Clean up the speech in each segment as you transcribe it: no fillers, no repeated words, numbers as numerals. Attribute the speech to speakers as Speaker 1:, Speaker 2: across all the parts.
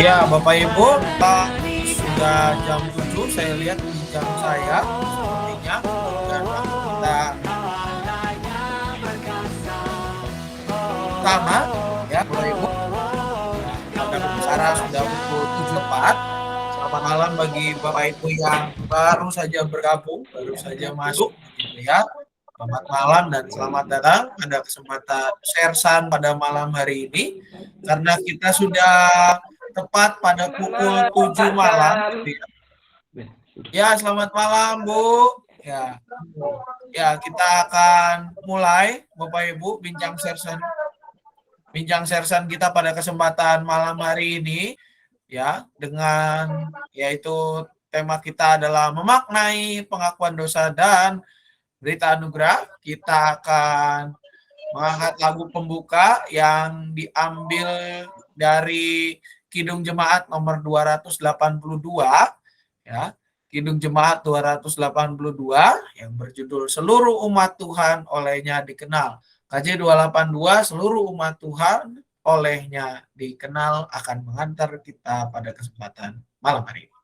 Speaker 1: Ya, Bapak Ibu, sudah jam 7, saya lihat di jam saya sepertinya, dan waktu kita sama, ya Bapak Ibu, ada bicara sudah pukul 7 tepat. Selamat malam bagi Bapak Ibu yang baru saja bergabung, baru saja masuk, gitu ya. Selamat malam dan selamat datang. Ada kesempatan Sersan pada malam hari ini, karena kita sudah tepat pada pukul 7 malam. Ya, selamat malam, Bu. Ya, kita akan mulai, Bapak Ibu, bincang sersan kita pada kesempatan malam hari ini, ya, dengan yaitu tema kita adalah memaknai pengakuan dosa dan berita anugerah. Kita akan mengangkat lagu pembuka yang diambil dari Kidung Jemaat nomor 282, ya. Kidung Jemaat 282 yang berjudul Seluruh Umat Tuhan olehnya dikenal. KJ 282 Seluruh umat Tuhan olehnya dikenal akan mengantar kita pada kesempatan malam hari ini.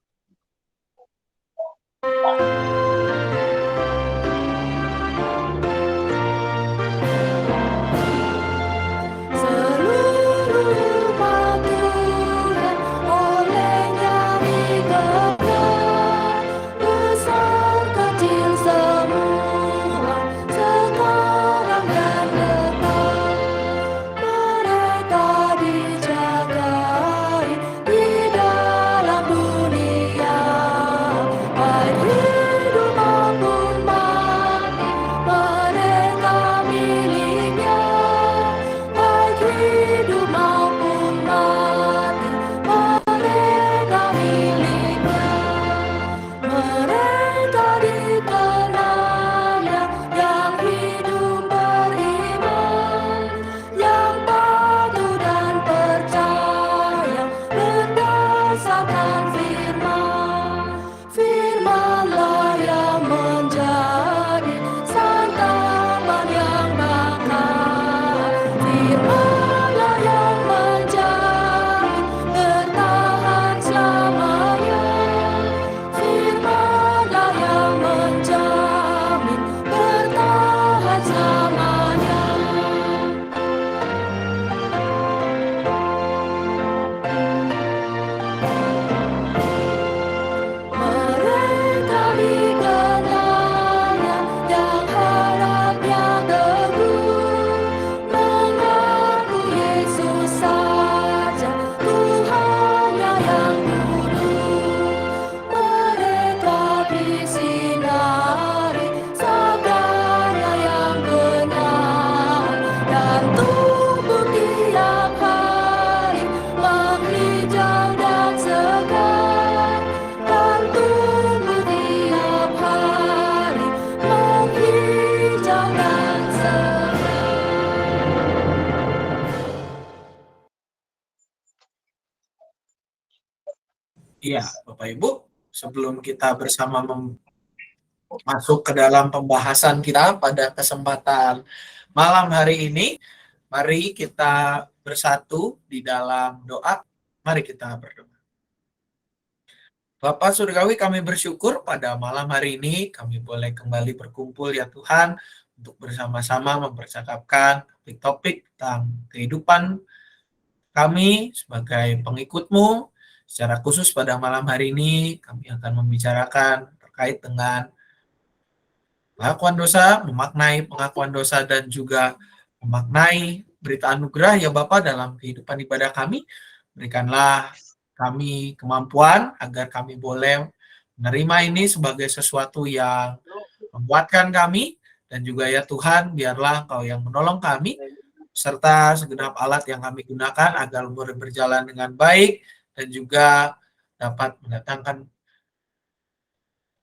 Speaker 1: Iya, Bapak Ibu, sebelum kita bersama masuk ke dalam pembahasan kita pada kesempatan malam hari ini, mari kita bersatu di dalam doa. Mari kita berdoa. Bapak Surgawi, kami bersyukur pada malam hari ini kami boleh kembali berkumpul ya Tuhan untuk bersama-sama mempercakapkan topik-topik tentang kehidupan kami sebagai pengikut-Mu. Secara khusus pada malam hari ini kami akan membicarakan terkait dengan pengakuan dosa, memaknai pengakuan dosa dan juga memaknai berita anugerah ya Bapa dalam kehidupan ibadah kami. Berikanlah kami kemampuan agar kami boleh menerima ini sebagai sesuatu yang membuatkan kami, dan juga ya Tuhan biarlah Engkau yang menolong kami serta segenap alat yang kami gunakan agar boleh berjalan dengan baik dan juga dapat mendatangkan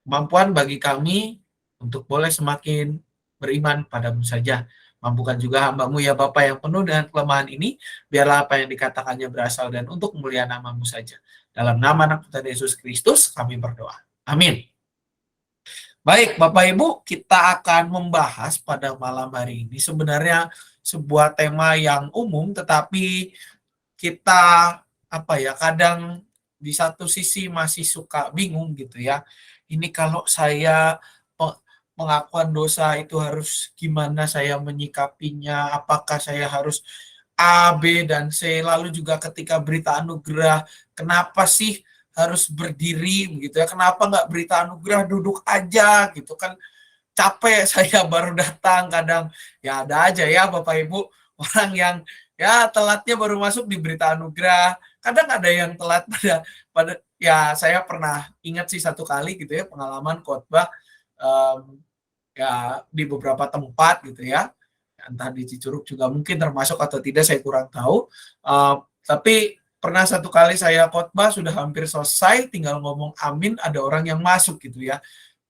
Speaker 1: kemampuan bagi kami untuk boleh semakin beriman padamu saja. Mampukan juga hamba-Mu ya Bapa yang penuh dengan kelemahan ini, biarlah apa yang dikatakannya berasal dan untuk kemuliaan nama-Mu saja. Dalam nama anak Tuhan Yesus Kristus kami berdoa. Amin. Baik, Bapak Ibu, kita akan membahas pada malam hari ini sebenarnya sebuah tema yang umum, tetapi kita kadang di satu sisi masih suka bingung gitu ya. Ini kalau saya pengakuan dosa itu harus gimana saya menyikapinya, apakah saya harus A, B, dan C, lalu juga ketika berita anugerah, kenapa sih harus berdiri gitu ya, kenapa nggak berita anugerah duduk aja gitu kan, capek saya baru datang, kadang ya ada aja ya Bapak Ibu, orang yang ya telatnya baru masuk di berita anugerah, kadang ada yang telat pada ya saya pernah ingat sih satu kali gitu ya, pengalaman khotbah ya di beberapa tempat gitu ya, entah di Cicurug juga mungkin termasuk atau tidak saya kurang tahu. Tapi pernah satu kali saya khotbah sudah hampir selesai, tinggal ngomong amin, ada orang yang masuk gitu ya,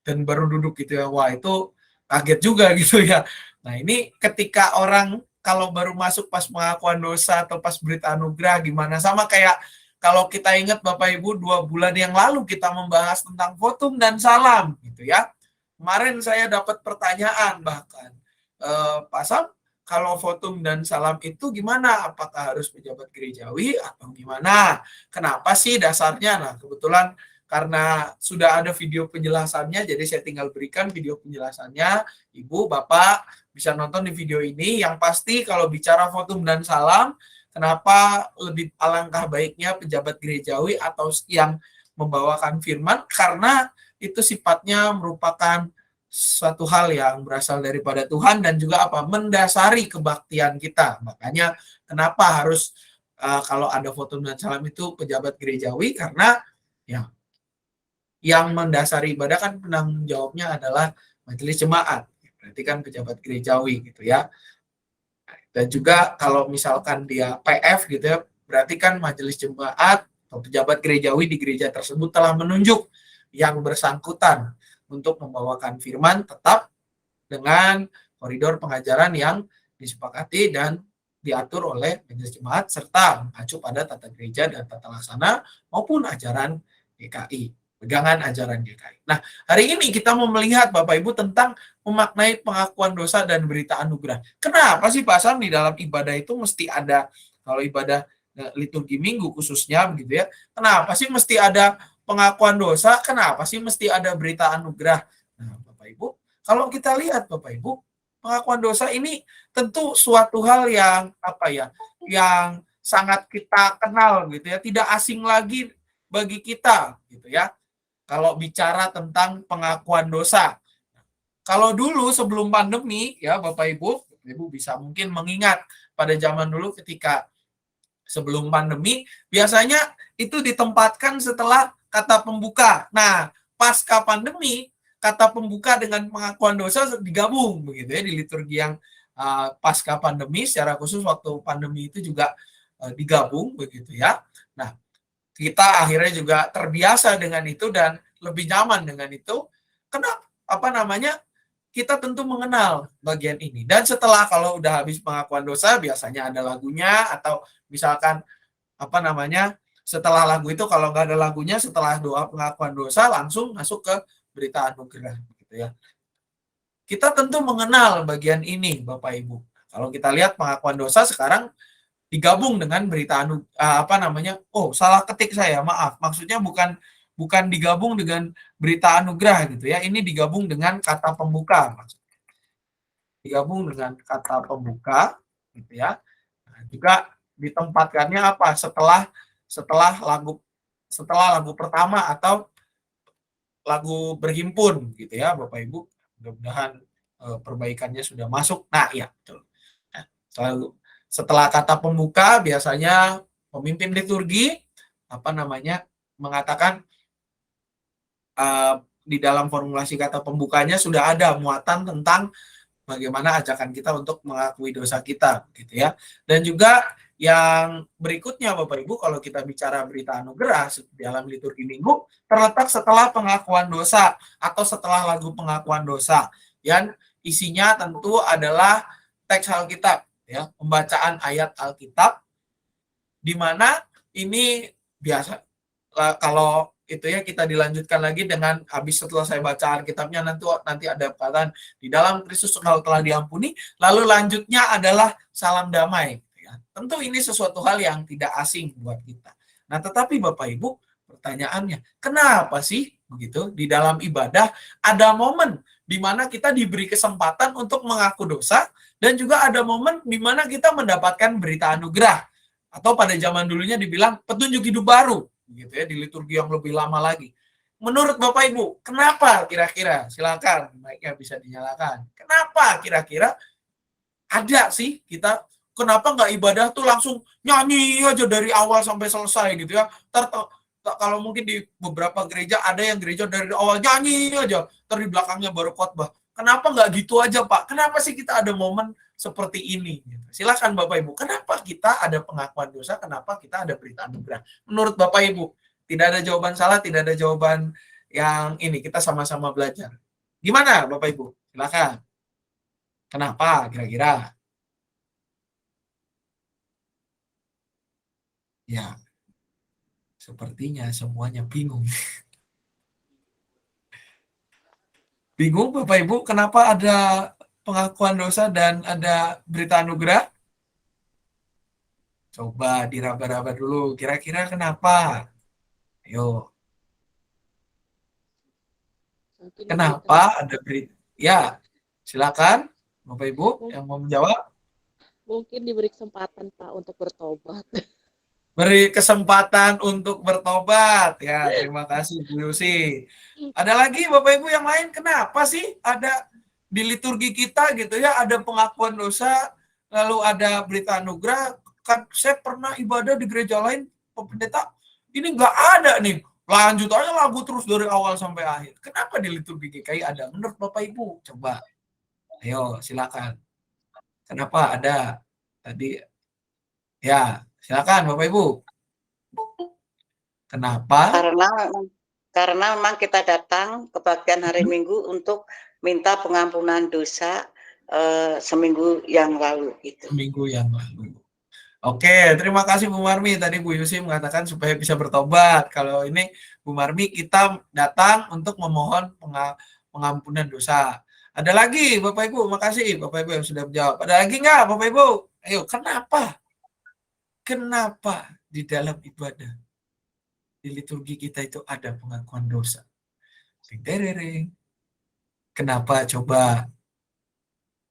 Speaker 1: dan baru duduk gitu ya. Wah itu kaget juga gitu ya. Nah ini ketika orang kalau baru masuk pas pengakuan dosa atau pas berita anugerah gimana, sama kayak kalau kita ingat Bapak Ibu 2 bulan yang lalu kita membahas tentang votum dan salam gitu ya. Kemarin saya dapat pertanyaan bahkan, Pak Sam, kalau votum dan salam itu gimana? Apakah harus pejabat gerejawi atau gimana? Kenapa sih dasarnya? Nah, kebetulan karena sudah ada video penjelasannya, jadi saya tinggal berikan video penjelasannya. Ibu, Bapak bisa nonton di video ini. Yang pasti kalau bicara votum dan salam, kenapa lebih alangkah baiknya pejabat gerejawi atau yang membawakan firman? Karena itu sifatnya merupakan suatu hal yang berasal daripada Tuhan dan juga mendasari kebaktian kita. Makanya kenapa harus kalau ada votum dan salam itu pejabat gerejawi, karena ya yang mendasari ibadah kan penanggung jawabnya adalah majelis jemaat. Berarti kan pejabat gerejawi gitu ya. Dan juga kalau misalkan dia PF gitu ya, berarti kan majelis jemaat atau pejabat gerejawi di gereja tersebut telah menunjuk yang bersangkutan untuk membawakan firman tetap dengan koridor pengajaran yang disepakati dan diatur oleh majelis jemaat serta mengacu pada tata gereja dan tata laksana maupun ajaran GKI, pegangan ajaran GKI. Nah, hari ini kita mau melihat Bapak Ibu tentang memaknai pengakuan dosa dan berita anugerah. Kenapa sih Pak Sam di dalam ibadah itu mesti ada, kalau ibadah liturgi minggu khususnya begitu ya, kenapa sih mesti ada pengakuan dosa, kenapa sih mesti ada berita anugerah? Nah, Bapak Ibu, kalau kita lihat Bapak Ibu, pengakuan dosa ini tentu suatu hal yang yang sangat kita kenal gitu ya, tidak asing lagi bagi kita gitu ya. Kalau bicara tentang pengakuan dosa. Kalau dulu sebelum pandemi ya Bapak Ibu bisa mungkin mengingat pada zaman dulu ketika sebelum pandemi biasanya itu ditempatkan setelah kata pembuka. Nah, pasca pandemi, kata pembuka dengan pengakuan dosa digabung begitu ya di liturgi yang pasca pandemi, secara khusus waktu pandemi itu juga digabung begitu ya. Nah, kita akhirnya juga terbiasa dengan itu dan lebih nyaman dengan itu. Kenapa? Kita tentu mengenal bagian ini. Dan setelah kalau udah habis pengakuan dosa, biasanya ada lagunya atau misalkan setelah lagu itu kalau nggak ada lagunya, setelah doa pengakuan dosa langsung masuk ke berita anugerah gitu ya. Kita tentu mengenal bagian ini Bapak Ibu. Kalau kita lihat pengakuan dosa sekarang digabung dengan berita salah ketik saya, maaf. Maksudnya bukan digabung dengan berita anugerah gitu ya. Ini digabung dengan kata pembuka. Digabung dengan kata pembuka gitu ya. Nah, juga ditempatkannya setelah lagu pertama atau lagu berhimpun gitu ya Bapak Ibu. Mudah-mudahan perbaikannya sudah masuk. Nah, ya betul. Nah, setelah kata pembuka biasanya pemimpin liturgi mengatakan di dalam formulasi kata pembukanya sudah ada muatan tentang bagaimana ajakan kita untuk mengakui dosa kita gitu ya. Dan juga yang berikutnya Bapak Ibu, kalau kita bicara berita anugerah di dalam liturgi minggu terletak setelah pengakuan dosa atau setelah lagu pengakuan dosa, yang isinya tentu adalah teks Alkitab ya, pembacaan ayat Alkitab, di mana ini biasa kalau itu ya kita dilanjutkan lagi dengan habis setelah saya baca Alkitabnya nanti ada perkataan di dalam Kristus engkau telah diampuni, lalu lanjutnya adalah salam damai ya. Tentu ini sesuatu hal yang tidak asing buat kita. Nah, tetapi Bapak Ibu, pertanyaannya, kenapa sih begitu di dalam ibadah ada momen di mana kita diberi kesempatan untuk mengaku dosa dan juga ada momen di mana kita mendapatkan berita anugerah atau pada zaman dulunya dibilang petunjuk hidup baru gitu ya di liturgi yang lebih lama lagi. Menurut Bapak Ibu, kenapa kira-kira? Silakan, mic-nya bisa dinyalakan. Kenapa kira-kira ada sih kita kenapa nggak ibadah tuh langsung nyanyi aja dari awal sampai selesai gitu ya. Kalau mungkin di beberapa gereja ada yang gereja dari awal nyanyi aja, di belakangnya baru khotbah. Kenapa nggak gitu aja Pak? Kenapa sih kita ada momen seperti ini? Silakan Bapak Ibu, kenapa kita ada pengakuan dosa? Kenapa kita ada berita anugerah? Menurut Bapak Ibu, tidak ada jawaban salah, tidak ada jawaban yang ini. Kita sama-sama belajar. Gimana Bapak Ibu? Silakan. Kenapa kira-kira? Ya, sepertinya semuanya bingung. Bingung Bapak Ibu, kenapa ada pengakuan dosa dan ada berita anugerah? Coba diraba-raba dulu, kira-kira kenapa? Ayo,
Speaker 2: Mungkin
Speaker 1: kenapa ada berita? Ya, silakan Bapak Ibu yang mau menjawab.
Speaker 2: mungkin diberi kesempatan Pak untuk bertobat.
Speaker 1: Beri kesempatan untuk bertobat. Ya, terima kasih Bu Yusi. Ada lagi Bapak Ibu yang lain, kenapa sih ada di liturgi kita gitu ya, ada pengakuan dosa, lalu ada berita anugerah. Kan saya pernah ibadah di gereja lain, Pak Pendeta, ini nggak ada nih. Lanjut aja lagu terus dari awal sampai akhir. Kenapa di liturgi GKI ada? Menurut Bapak Ibu, coba. Ayo, silakan. Kenapa ada? Tadi, ya, silakan Bapak Ibu. Kenapa?
Speaker 3: Karena memang kita datang kebaktian hari Minggu untuk minta pengampunan dosa seminggu yang lalu itu.
Speaker 1: Seminggu yang lalu. Oke, terima kasih Bu Marmi. Tadi Bu Yusi mengatakan supaya bisa bertobat. Kalau ini Bu Marmi, kita datang untuk memohon pengampunan dosa. Ada lagi Bapak Ibu, makasih Bapak Ibu yang sudah menjawab. Ada lagi nggak Bapak Ibu? Ayo, kenapa? Kenapa di dalam ibadah, di liturgi kita itu ada pengakuan dosa? Kenapa coba?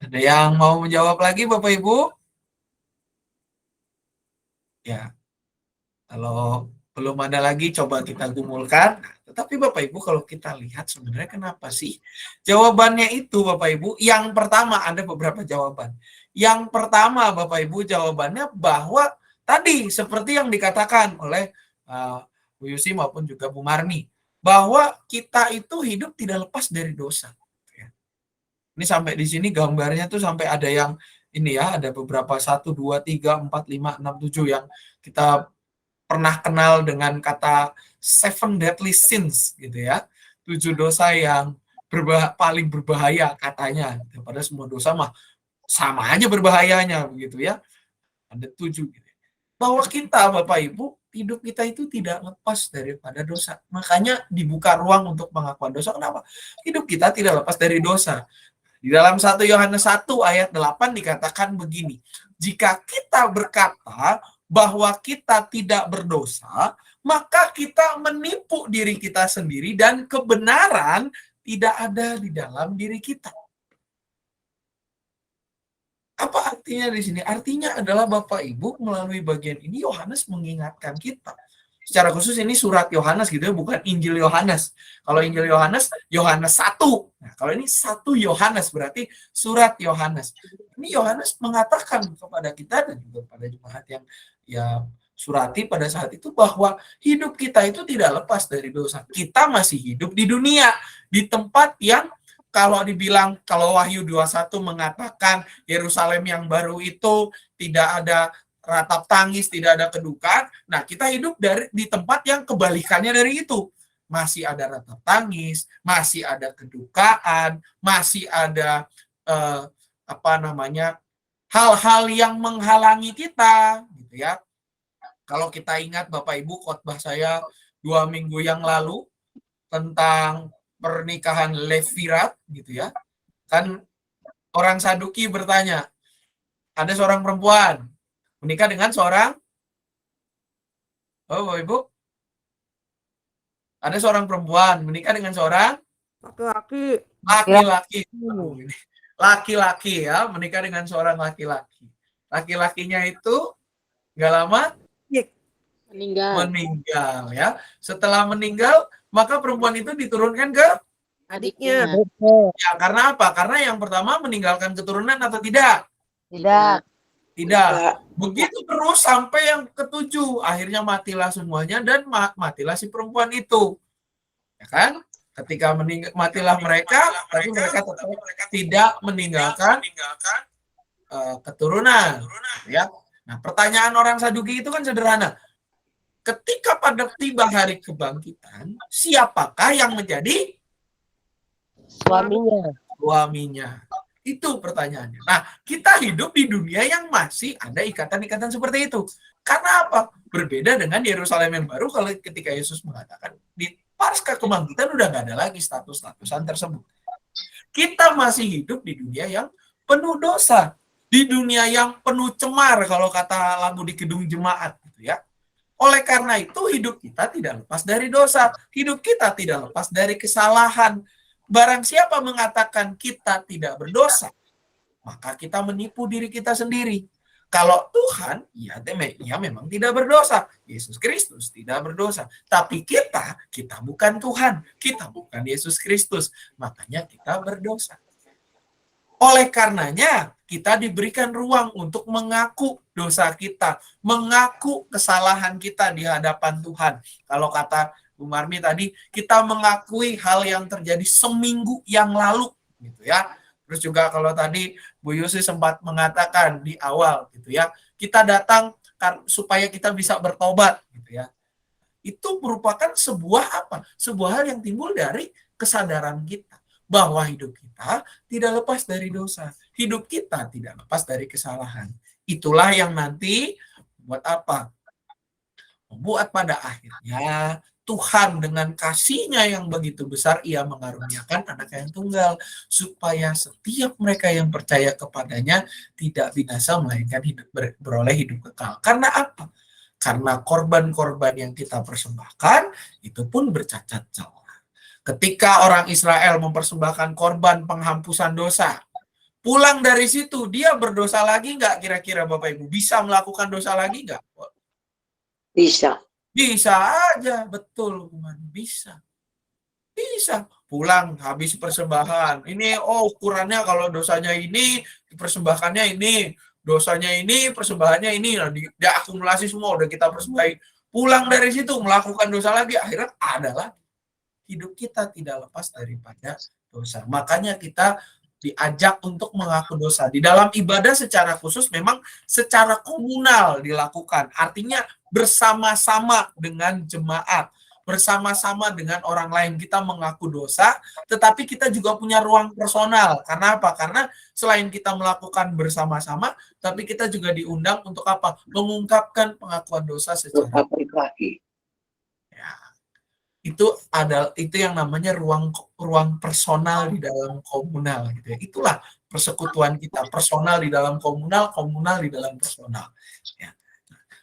Speaker 1: Ada yang mau menjawab lagi Bapak Ibu? Ya, kalau belum ada lagi coba kita gumulkan. Tetapi Bapak Ibu kalau kita lihat sebenarnya kenapa sih? Jawabannya itu Bapak Ibu, yang pertama ada beberapa jawaban. Yang pertama Bapak Ibu jawabannya bahwa tadi seperti yang dikatakan oleh Bu Yusi maupun juga Bu Marni, bahwa kita itu hidup tidak lepas dari dosa. Ini sampai di sini gambarnya tuh sampai ada yang ini ya, ada beberapa 1, 2, 3, 4, 5, 6, 7 yang kita pernah kenal dengan kata 7 deadly sins gitu ya. 7 dosa yang paling berbahaya katanya. Daripada semua dosa mah sama aja berbahayanya begitu ya. Ada 7 gitu. Bahwa kita Bapak Ibu, hidup kita itu tidak lepas daripada dosa. Makanya dibuka ruang untuk pengakuan dosa. Kenapa? Hidup kita tidak lepas dari dosa. Di dalam 1 Yohanes 1 ayat 8 dikatakan begini, jika kita berkata bahwa kita tidak berdosa, maka kita menipu diri kita sendiri dan kebenaran tidak ada di dalam diri kita. Apa artinya di sini? Artinya adalah Bapak Ibu melalui bagian ini Yohanes mengingatkan kita. Secara khusus ini surat Yohanes gitu ya, bukan Injil Yohanes. Kalau Injil Yohanes, Yohanes 1. Nah, kalau ini 1 Yohanes berarti surat Yohanes. Ini Yohanes mengatakan kepada kita dan juga pada jemaat yang ya surati pada saat itu bahwa hidup kita itu tidak lepas dari dosa. Kita masih hidup di dunia, di tempat yang kalau dibilang, kalau Wahyu 21 mengatakan Yerusalem yang baru itu tidak ada ratap tangis, tidak ada kedukaan. Nah, kita hidup di tempat yang kebalikannya dari itu. Masih ada ratap tangis, masih ada kedukaan, masih ada hal-hal yang menghalangi kita, gitu ya. Kalau kita ingat Bapak Ibu khotbah saya 2 minggu yang lalu tentang pernikahan Levirat, gitu ya. Kan orang Saduki bertanya, ada seorang perempuan menikah dengan seorang Oh, Bapak Ibu. Ada seorang perempuan menikah dengan seorang
Speaker 2: Laki-laki.
Speaker 1: laki-laki. Laki-laki ya, menikah dengan seorang laki-laki. Laki-lakinya itu nggak lama meninggal ya. Setelah meninggal, maka perempuan itu diturunkan ke
Speaker 2: Adiknya.
Speaker 1: ya, karena apa? Karena yang pertama meninggalkan keturunan atau tidak?
Speaker 4: Tidak.
Speaker 1: Tidak. Begitu terus sampai yang ketujuh. Akhirnya matilah semuanya dan matilah si perempuan itu. Ya kan? Ketika matilah mereka, tapi mereka tetap tidak meninggalkan keturunan. Ya. Nah, pertanyaan orang Saduki itu kan sederhana. Ketika pada tiba hari kebangkitan, siapakah yang menjadi
Speaker 4: Suaminya.
Speaker 1: suaminya? Itu pertanyaannya. Nah, kita hidup di dunia yang masih ada ikatan-ikatan seperti itu. Karena apa? Berbeda dengan Yerusalem yang baru kalau ketika Yesus mengatakan di Paskah kebangkitan udah nggak ada lagi status-statusan tersebut. Kita masih hidup di dunia yang penuh dosa. Di dunia yang penuh cemar kalau kata lagu di Kidung Jemaat gitu ya. Oleh karena itu hidup kita tidak lepas dari dosa. Hidup kita tidak lepas dari kesalahan. Barang siapa mengatakan kita tidak berdosa, maka kita menipu diri kita sendiri. Kalau Tuhan, ya memang tidak berdosa. Yesus Kristus tidak berdosa. Tapi kita bukan Tuhan. Kita bukan Yesus Kristus. Makanya kita berdosa. Oleh karenanya, kita diberikan ruang untuk mengaku dosa kita, mengaku kesalahan kita di hadapan Tuhan. Kalau kata Bu Marmi tadi, kita mengakui hal yang terjadi seminggu yang lalu, gitu ya. Terus juga kalau tadi Bu Yusi sempat mengatakan di awal, gitu ya, kita datang supaya kita bisa bertobat, gitu ya. Itu merupakan sebuah apa? Sebuah hal yang timbul dari kesadaran kita bahwa hidup kita tidak lepas dari dosa. Hidup kita tidak lepas dari kesalahan. Itulah yang nanti buat apa? Membuat pada akhirnya Tuhan dengan kasih-Nya yang begitu besar, Ia mengaruniakan anak yang tunggal, supaya setiap mereka yang percaya kepadanya tidak binasa, melainkan beroleh hidup kekal. Karena apa? Karena korban-korban yang kita persembahkan, itu pun bercacat celah. Ketika orang Israel mempersembahkan korban penghampusan dosa, pulang dari situ, dia berdosa lagi nggak kira-kira Bapak Ibu? Bisa melakukan dosa lagi nggak?
Speaker 3: Bisa.
Speaker 1: Bisa aja, betul, bisa. Bisa. Pulang habis persembahan. Ini ukurannya kalau dosanya ini, persembahkannya ini, dosanya ini, persembahannya ini, nah, diakumulasi semua udah kita persembahin. Pulang dari situ melakukan dosa lagi, akhirnya adalah hidup kita tidak lepas daripada dosa. Makanya kita diajak untuk mengaku dosa. Di dalam ibadah secara khusus memang secara komunal dilakukan. Artinya bersama-sama dengan jemaat, bersama-sama dengan orang lain kita mengaku dosa, tetapi kita juga punya ruang personal. Karena apa? Karena selain kita melakukan bersama-sama, tapi kita juga diundang untuk apa? Mengungkapkan pengakuan dosa secara
Speaker 3: pribadi.
Speaker 1: Ya. Itu yang namanya ruang personal di dalam komunal gitu ya. Itulah persekutuan kita, personal di dalam komunal, komunal di dalam personal. Ya.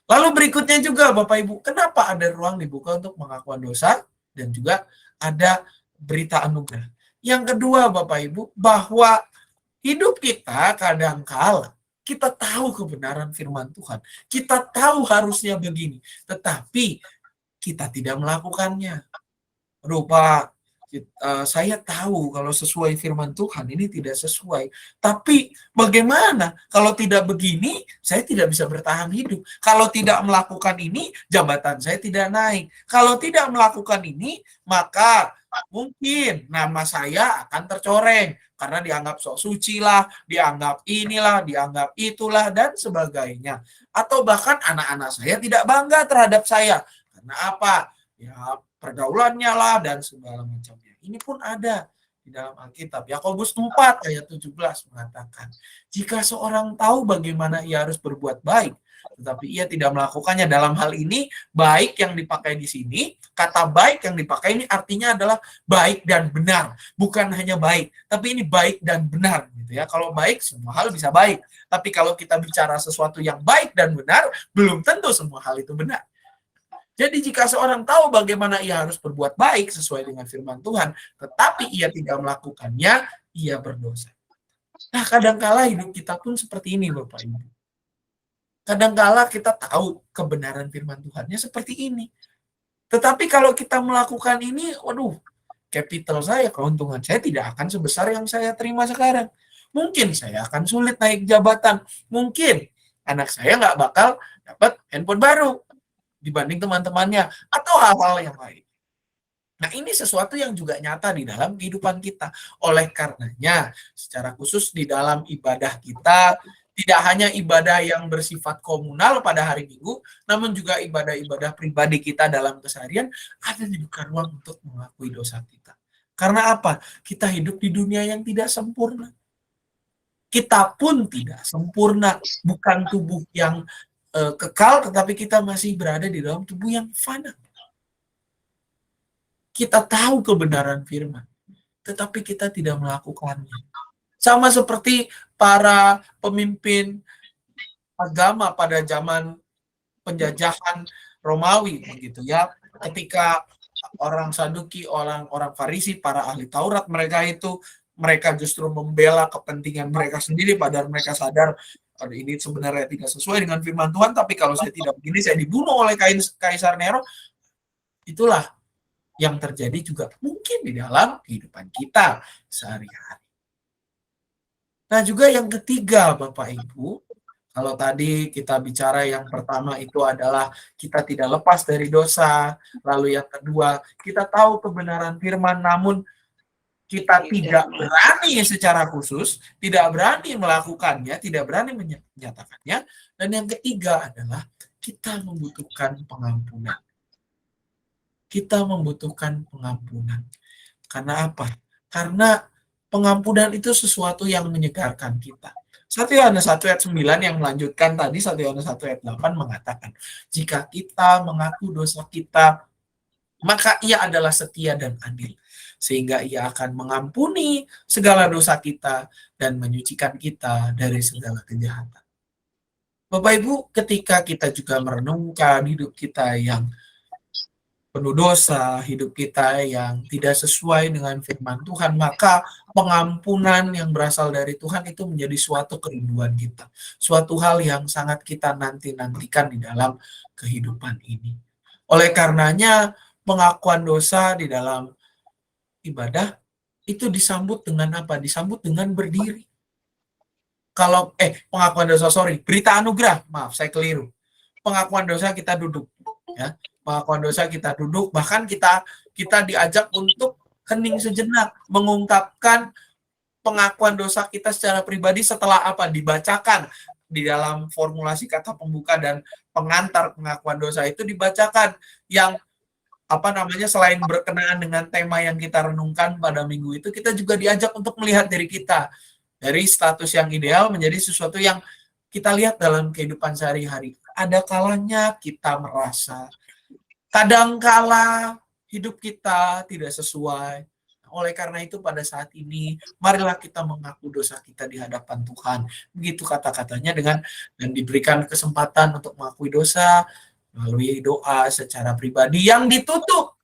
Speaker 1: Lalu berikutnya juga Bapak Ibu, kenapa ada ruang dibuka untuk pengakuan dosa dan juga ada berita anugerah. Yang kedua Bapak Ibu, bahwa hidup kita kadangkala kita tahu kebenaran firman Tuhan. Kita tahu harusnya begini, tetapi kita tidak melakukannya. Rupa saya tahu kalau sesuai firman Tuhan ini tidak sesuai. Tapi bagaimana kalau tidak begini, saya tidak bisa bertahan hidup. Kalau tidak melakukan ini, jabatan saya tidak naik. Kalau tidak melakukan ini, maka mungkin nama saya akan tercoreng. Karena dianggap sok suci lah, dianggap inilah, dianggap itulah, dan sebagainya. Atau bahkan anak-anak saya tidak bangga terhadap saya. Karena apa? Ya, pergaulannya lah dan segala macamnya. Ini pun ada di dalam Alkitab. Yakobus 4 ayat 17 mengatakan, jika seorang tahu bagaimana ia harus berbuat baik, tetapi ia tidak melakukannya. Dalam hal ini, baik yang dipakai di sini, kata baik yang dipakai ini artinya adalah baik dan benar. Bukan hanya baik, tapi ini baik dan benar. Gitu ya. Kalau baik, semua hal bisa baik. Tapi kalau kita bicara sesuatu yang baik dan benar, belum tentu semua hal itu benar. Jadi jika seorang tahu bagaimana ia harus berbuat baik sesuai dengan firman Tuhan, tetapi ia tidak melakukannya, ia berdosa. Nah, kadangkala hidup kita pun seperti ini, Bapak Ibu. Kadangkala kita tahu kebenaran firman Tuhannya seperti ini. Tetapi kalau kita melakukan ini, waduh, capital saya, keuntungan saya tidak akan sebesar yang saya terima sekarang. Mungkin saya akan sulit naik jabatan. Mungkin anak saya nggak bakal dapat handphone baru dibanding teman-temannya, atau hal-hal yang lain. Nah, ini sesuatu yang juga nyata di dalam kehidupan kita. Oleh karenanya, secara khusus di dalam ibadah kita, tidak hanya ibadah yang bersifat komunal pada hari Minggu, namun juga ibadah-ibadah pribadi kita dalam keseharian, ada juga ruang untuk mengakui dosa kita. Karena apa? Kita hidup di dunia yang tidak sempurna. Kita pun tidak sempurna, bukan tubuh yang kekal, tetapi kita masih berada di dalam tubuh yang fana. Kita tahu kebenaran firman, tetapi kita tidak melakukannya. Sama seperti para pemimpin agama pada zaman penjajahan Romawi, begitu ya. Ketika orang Saduki, orang Farisi, para ahli Taurat, mereka justru membela kepentingan mereka sendiri, padahal mereka sadar ini sebenarnya tidak sesuai dengan firman Tuhan, tapi kalau saya tidak begini, saya dibunuh oleh Kaisar Nero. Itulah yang terjadi juga mungkin di dalam kehidupan kita sehari-hari. Nah, juga yang ketiga, Bapak Ibu, kalau tadi kita bicara yang pertama itu adalah kita tidak lepas dari dosa, lalu yang kedua, kita tahu kebenaran firman, namun kita tidak berani secara khusus, tidak berani melakukannya, tidak berani menyatakannya, dan yang ketiga adalah kita membutuhkan pengampunan. Kita membutuhkan pengampunan. Karena apa? Karena pengampunan itu sesuatu yang menyegarkan kita. 1 Yohanes 1 ayat 9 yang melanjutkan tadi, 1 Yohanes 1 ayat 8 mengatakan, jika kita mengaku dosa kita, maka ia adalah setia dan adil, sehingga ia akan mengampuni segala dosa kita dan menyucikan kita dari segala kejahatan. Bapak Ibu, ketika kita juga merenungkan hidup kita yang penuh dosa, hidup kita yang tidak sesuai dengan firman Tuhan, maka pengampunan yang berasal dari Tuhan itu menjadi suatu kerinduan kita. Suatu hal yang sangat kita nanti-nantikan di dalam kehidupan ini. Oleh karenanya, pengakuan dosa di dalam ibadah itu disambut dengan apa? Disambut dengan berdiri. Kalau pengakuan dosa, berita anugerah, maaf saya keliru. Pengakuan dosa kita duduk, ya. Pengakuan dosa kita duduk, bahkan kita diajak untuk hening sejenak, mengungkapkan pengakuan dosa kita secara pribadi setelah apa? Dibacakan di dalam formulasi kata pembuka dan pengantar pengakuan dosa itu dibacakan, yang selain berkenaan dengan tema yang kita renungkan pada minggu itu, kita juga diajak untuk melihat diri kita dari status yang ideal menjadi sesuatu yang kita lihat dalam kehidupan sehari-hari. Ada kalanya kita merasa kadangkala hidup kita tidak sesuai. Oleh karena itu pada saat ini, marilah kita mengaku dosa kita di hadapan Tuhan. Begitu kata-katanya dan diberikan kesempatan untuk mengakui dosa melalui doa secara pribadi yang ditutup.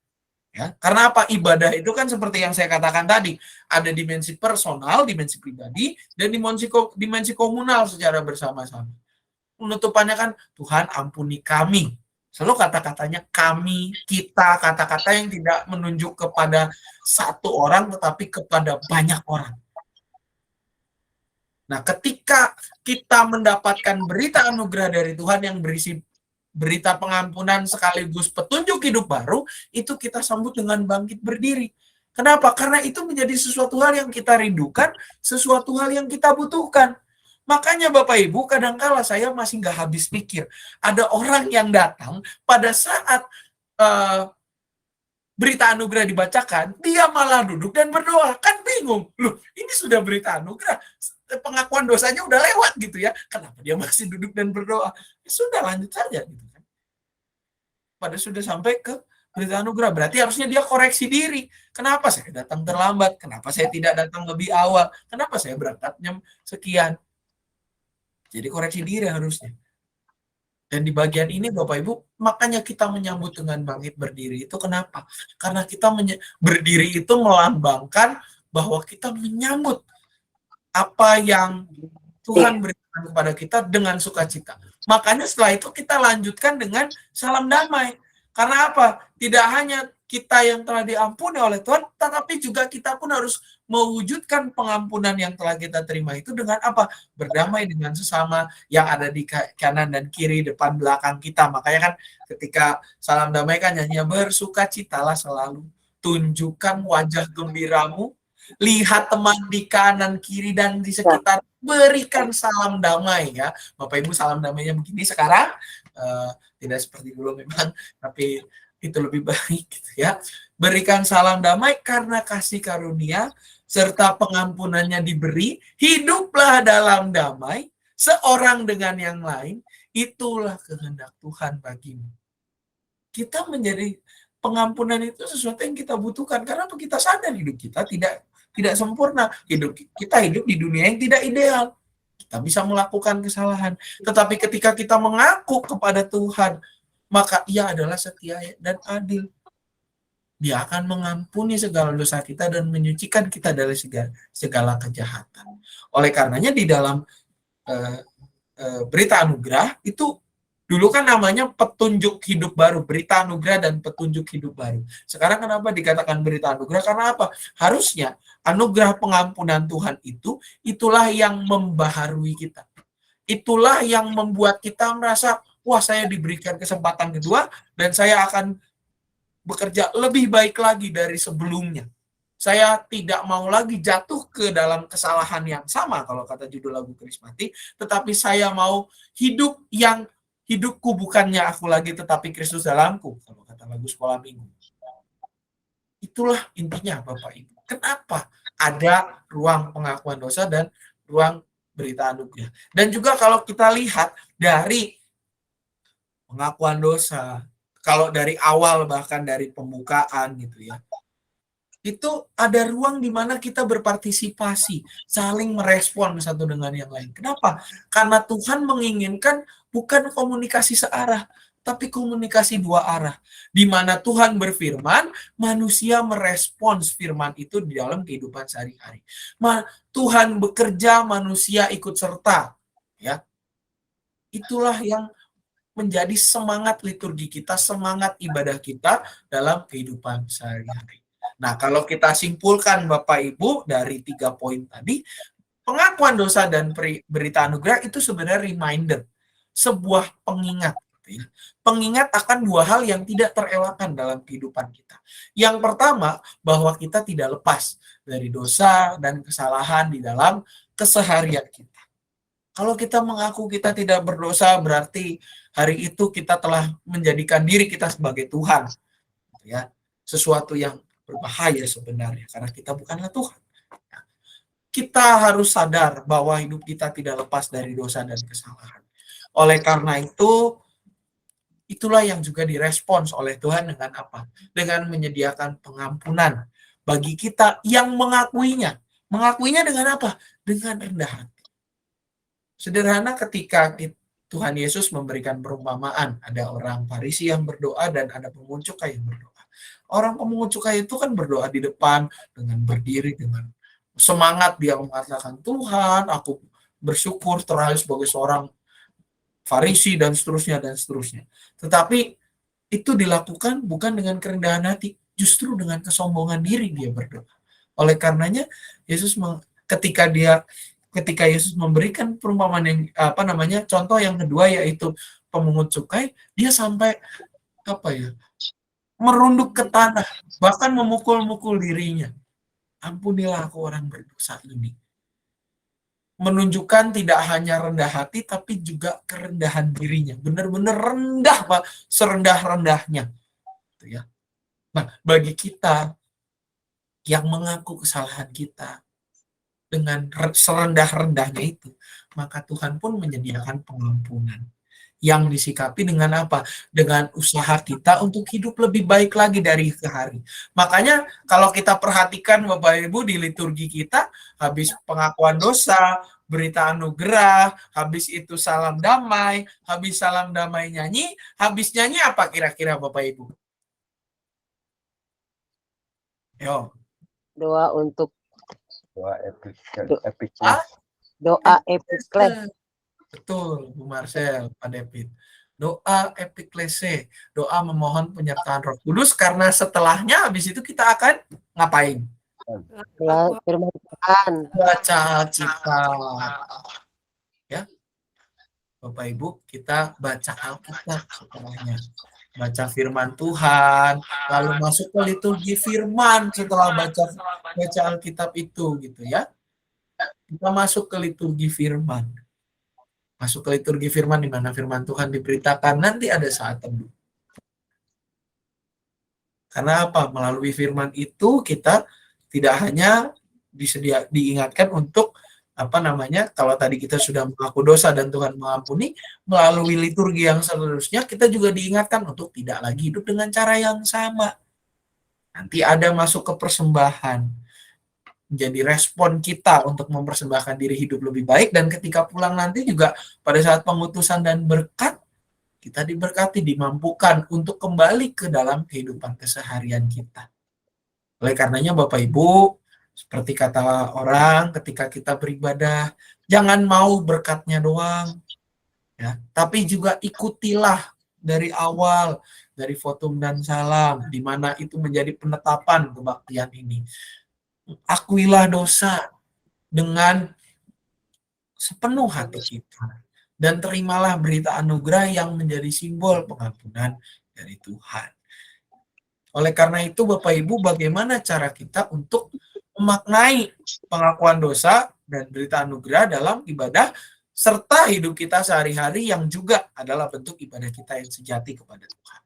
Speaker 1: Ya, karena apa? Ibadah itu kan seperti yang saya katakan tadi, ada dimensi personal, dimensi pribadi, dan dimensi komunal secara bersama-sama. Penutupannya kan, Tuhan ampuni kami. Selalu kata-katanya kami, kita, kata-kata yang tidak menunjuk kepada satu orang, tetapi kepada banyak orang. Nah, ketika kita mendapatkan berita anugerah dari Tuhan yang berisi berita pengampunan sekaligus petunjuk hidup baru, itu kita sambut dengan bangkit berdiri. Kenapa? Karena itu menjadi sesuatu hal yang kita rindukan, sesuatu hal yang kita butuhkan. Makanya Bapak Ibu, kadangkala saya masih nggak habis pikir. Ada orang yang datang pada saat berita anugerah dibacakan, dia malah duduk dan berdoa. Kan bingung. Loh, ini sudah berita anugerah. Pengakuan dosanya udah lewat gitu ya. Kenapa dia masih duduk dan berdoa? Ya sudah, lanjut saja gitu kan. Pada sudah sampai ke berita anugerah, berarti harusnya dia koreksi diri. Kenapa saya datang terlambat? Kenapa saya tidak datang lebih awal? Kenapa saya berangkat jam sekian? Jadi koreksi diri harusnya. Dan di bagian ini Bapak Ibu, makanya kita menyambut dengan bangkit berdiri itu kenapa? Karena kita berdiri itu melambangkan bahwa kita menyambut apa yang Tuhan berikan kepada kita dengan sukacita. Makanya setelah itu kita lanjutkan dengan salam damai. Karena apa? Tidak hanya kita yang telah diampuni oleh Tuhan, tetapi juga kita pun harus mewujudkan pengampunan yang telah kita terima itu dengan apa? Berdamai dengan sesama yang ada di kanan dan kiri, depan belakang kita. Makanya kan ketika salam damai kan nyanyinya bersukacitalah selalu. Tunjukkan wajah gembiramu, lihat teman di kanan, kiri, dan di sekitar, berikan salam damai ya. Bapak Ibu, salam damainya begini sekarang, tidak seperti dulu memang, tapi itu lebih baik gitu ya. Berikan salam damai karena kasih karunia serta pengampunannya diberi, hiduplah dalam damai, seorang dengan yang lain, itulah kehendak Tuhan bagimu. Kita menjadi pengampunan itu sesuatu yang kita butuhkan, karena kita sadar hidup kita tidak sempurna. Kita hidup di dunia yang tidak ideal. Kita bisa melakukan kesalahan. Tetapi ketika kita mengaku kepada Tuhan, maka Ia adalah setia dan adil. Dia akan mengampuni segala dosa kita dan menyucikan kita dari segala kejahatan. Oleh karenanya di dalam berita anugerah itu dulu kan namanya petunjuk hidup baru, berita anugerah dan petunjuk hidup baru. Sekarang kenapa dikatakan berita anugerah? Karena apa? Harusnya anugerah pengampunan Tuhan itulah yang membaharui kita. Itulah yang membuat kita merasa, wah saya diberikan kesempatan kedua dan saya akan bekerja lebih baik lagi dari sebelumnya. Saya tidak mau lagi jatuh ke dalam kesalahan yang sama, kalau kata judul lagu Krismati, tetapi saya mau hidup yang hidupku bukannya aku lagi, tetapi Kristus dalamku, kalau kata lagu sekolah minggu. Itulah intinya Bapak Ibu. Kenapa ada ruang pengakuan dosa dan ruang berita anugerah. Dan juga kalau kita lihat dari pengakuan dosa, kalau dari awal bahkan dari pembukaan gitu ya, itu ada ruang di mana kita berpartisipasi, saling merespon satu dengan yang lain. Kenapa? Karena Tuhan menginginkan bukan komunikasi searah, tapi komunikasi dua arah. Di mana Tuhan berfirman, manusia merespons firman itu di dalam kehidupan sehari-hari. Tuhan bekerja, manusia ikut serta. Ya, itulah yang menjadi semangat liturgi kita, semangat ibadah kita dalam kehidupan sehari-hari. Nah, kalau kita simpulkan Bapak Ibu dari 3 poin tadi, pengakuan dosa dan berita anugerah itu sebenarnya reminder, sebuah pengingat. Pengingat akan 2 hal yang tidak terelakkan dalam kehidupan kita. Yang pertama, bahwa kita tidak lepas dari dosa dan kesalahan di dalam keseharian kita. Kalau kita mengaku kita tidak berdosa, berarti hari itu kita telah menjadikan diri kita sebagai Tuhan. Ya, sesuatu yang berbahaya sebenarnya, karena kita bukanlah Tuhan. Kita harus sadar bahwa hidup kita tidak lepas dari dosa dan kesalahan. Oleh karena itu, itulah yang juga direspons oleh Tuhan dengan apa? Dengan menyediakan pengampunan bagi kita yang mengakuinya. Mengakuinya dengan apa? Dengan rendah hati. Sederhana ketika Tuhan Yesus memberikan perumpamaan. Ada orang Farisi yang berdoa dan ada pemungut cukai yang berdoa. Orang pemungut cukai itu kan berdoa di depan dengan berdiri, dengan semangat dia mengatakan, Tuhan, aku bersyukur terlahir sebagai seorang Farisi dan seterusnya dan seterusnya. Tetapi itu dilakukan bukan dengan kerendahan hati, justru dengan kesombongan diri dia berdoa. Oleh karenanya Yesus ketika Yesus memberikan perumpamaan yang contoh yang kedua yaitu pemungut cukai, dia sampai merunduk ke tanah, bahkan memukul-mukul dirinya. Ampunilah aku orang berdosa ini. Menunjukkan tidak hanya rendah hati, tapi juga kerendahan dirinya. Benar-benar rendah, Pak, serendah-rendahnya. Gitu ya. Nah, bagi kita yang mengaku kesalahan kita dengan serendah-rendahnya itu, maka Tuhan pun menyediakan pengampunan. Yang disikapi dengan apa? Dengan usaha kita untuk hidup lebih baik lagi dari ke hari. Makanya kalau kita perhatikan Bapak Ibu di liturgi kita, habis pengakuan dosa, berita anugerah, habis itu salam damai, habis salam damai nyanyi, habis nyanyi apa kira-kira Bapak Ibu? Yo.
Speaker 4: Doa untuk
Speaker 5: Doa epic
Speaker 1: Ah?
Speaker 4: doa epiklese.
Speaker 1: Betul, Bu Marcel, Pak David. Doa epiklese, doa memohon penyertaan Roh Kudus, karena setelahnya habis itu kita akan ngapain?
Speaker 4: Ya, firman Tuhan.
Speaker 1: Baca Alkitab. Ya. Bapak Ibu, kita baca Alkitab setelahnya. Baca firman Tuhan, lalu masuk ke liturgi firman setelah baca Alkitab itu gitu ya. Kita masuk ke liturgi firman. Masuk ke liturgi firman di mana firman Tuhan diberitakan, nanti ada saat teduh. Karena apa? Melalui firman itu kita tidak hanya diingatkan untuk kalau tadi kita sudah mengaku dosa dan Tuhan mengampuni, melalui liturgi yang seterusnya kita juga diingatkan untuk tidak lagi hidup dengan cara yang sama. Nanti ada masuk ke persembahan, menjadi respon kita untuk mempersembahkan diri hidup lebih baik, dan ketika pulang nanti juga pada saat pengutusan dan berkat, kita diberkati, dimampukan untuk kembali ke dalam kehidupan keseharian kita. Oleh karenanya Bapak Ibu, seperti kata orang ketika kita beribadah, jangan mau berkatnya doang, ya, tapi juga ikutilah dari awal, dari votum dan salam, di mana itu menjadi penetapan kebaktian ini. Akuilah dosa dengan sepenuh hati kita, dan terimalah berita anugerah yang menjadi simbol pengampunan dari Tuhan. Oleh karena itu Bapak Ibu, bagaimana cara kita untuk memaknai pengakuan dosa dan berita anugerah dalam ibadah serta hidup kita sehari-hari yang juga adalah bentuk ibadah kita yang sejati kepada Tuhan.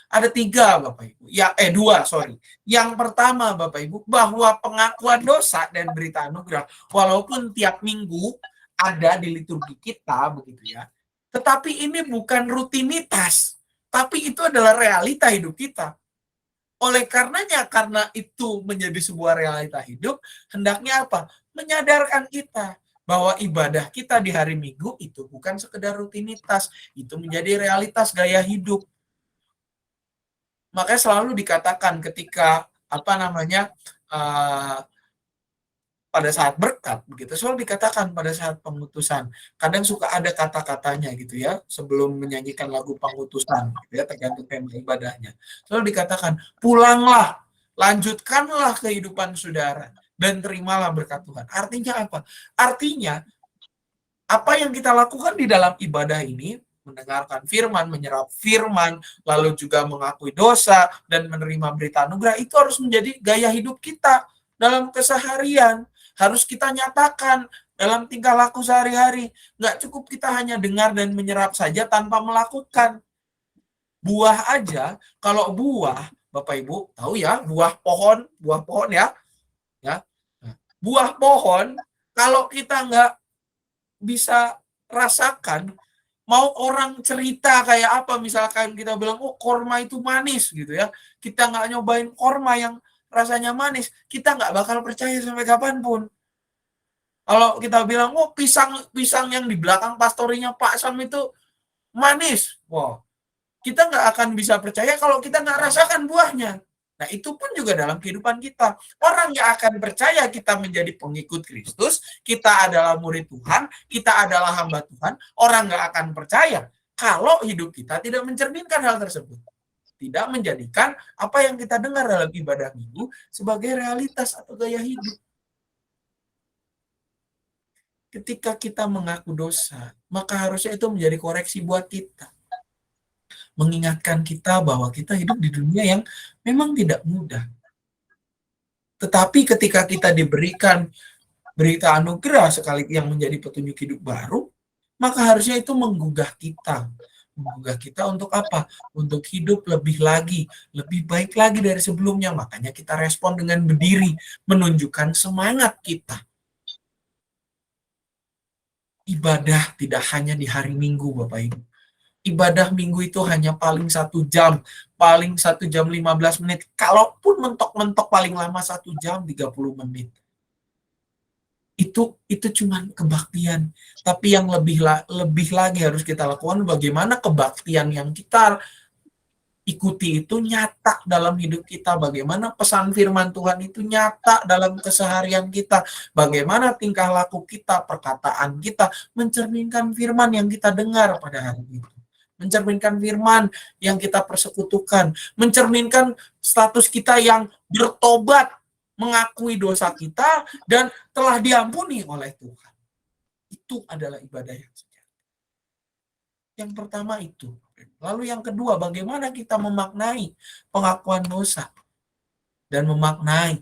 Speaker 1: Ada 3 Bapak Ibu. Yang pertama Bapak Ibu, bahwa pengakuan dosa dan berita anugerah walaupun tiap minggu ada di liturgi kita begitu ya, tetapi ini bukan rutinitas, tapi itu adalah realita hidup kita. Oleh karenanya, karena itu menjadi sebuah realita hidup, hendaknya apa? Menyadarkan kita bahwa ibadah kita di hari Minggu itu bukan sekedar rutinitas, itu menjadi realitas gaya hidup. Makanya selalu dikatakan ketika pada saat berkat, begitu selalu dikatakan pada saat pengutusan. Kadang suka ada kata-katanya gitu ya, sebelum menyanyikan lagu pengutusan, gitu ya, tergantung tema ibadahnya. Selalu dikatakan, pulanglah, lanjutkanlah kehidupan saudara, dan terimalah berkat Tuhan. Artinya apa? Artinya, apa yang kita lakukan di dalam ibadah ini, mendengarkan firman, menyerap firman, lalu juga mengakui dosa, dan menerima berita anugerah, itu harus menjadi gaya hidup kita dalam keseharian. Harus kita nyatakan dalam tingkah laku sehari-hari. Nggak cukup kita hanya dengar dan menyerap saja tanpa melakukan. Buah aja, kalau buah, Bapak Ibu tahu ya, buah pohon ya. Buah pohon, kalau kita nggak bisa rasakan, mau orang cerita kayak apa, misalkan kita bilang, oh korma itu manis gitu ya, kita nggak nyobain korma yang rasanya manis, kita nggak bakal percaya sampai kapanpun. Kalau kita bilang, oh pisang yang di belakang pastorinya Pak Sam itu manis, wow, kita nggak akan bisa percaya kalau kita nggak rasakan buahnya. Nah, itu pun juga dalam kehidupan kita. Orang yang akan percaya kita menjadi pengikut Kristus, kita adalah murid Tuhan, kita adalah hamba Tuhan, orang nggak akan percaya kalau hidup kita tidak mencerminkan hal tersebut. Tidak menjadikan apa yang kita dengar dalam ibadah minggu sebagai realitas atau gaya hidup. Ketika kita mengaku dosa, maka harusnya itu menjadi koreksi buat kita. Mengingatkan kita bahwa kita hidup di dunia yang memang tidak mudah. Tetapi ketika kita diberikan berita anugerah sekali yang menjadi petunjuk hidup baru, maka harusnya itu menggugah kita. Menggugah kita untuk apa? Untuk hidup lebih lagi, lebih baik lagi dari sebelumnya. Makanya kita respon dengan berdiri, menunjukkan semangat kita. Ibadah tidak hanya di hari Minggu, Bapak Ibu. Ibadah Minggu itu hanya paling 1 jam, paling 1 jam 15 menit. Kalaupun mentok-mentok paling lama 1 jam 30 menit. itu cuman kebaktian. Tapi yang lebih lagi harus kita lakukan, bagaimana kebaktian yang kita ikuti itu nyata dalam hidup kita, bagaimana pesan firman Tuhan itu nyata dalam keseharian kita, bagaimana tingkah laku kita, perkataan kita mencerminkan firman yang kita dengar pada hari itu, mencerminkan firman yang kita persekutukan, mencerminkan status kita yang bertobat, mengakui dosa kita dan telah diampuni oleh Tuhan. Itu adalah ibadah yang sejati. Yang pertama itu. Lalu yang kedua, bagaimana kita memaknai pengakuan dosa dan memaknai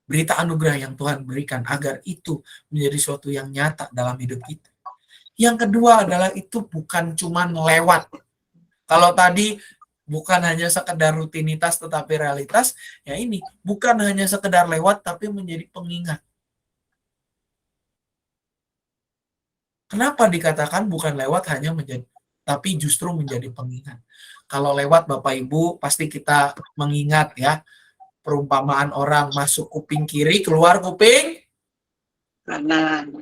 Speaker 1: berita anugerah yang Tuhan berikan agar itu menjadi suatu yang nyata dalam hidup kita. Yang kedua adalah itu bukan cuma lewat. Kalau tadi bukan hanya sekedar rutinitas tetapi realitas, ya ini bukan hanya sekedar lewat tapi menjadi pengingat. Kenapa dikatakan bukan lewat hanya menjadi, tapi justru menjadi pengingat? Kalau lewat Bapak Ibu pasti kita mengingat ya, perumpamaan orang masuk kuping kiri, keluar kuping
Speaker 3: kanan,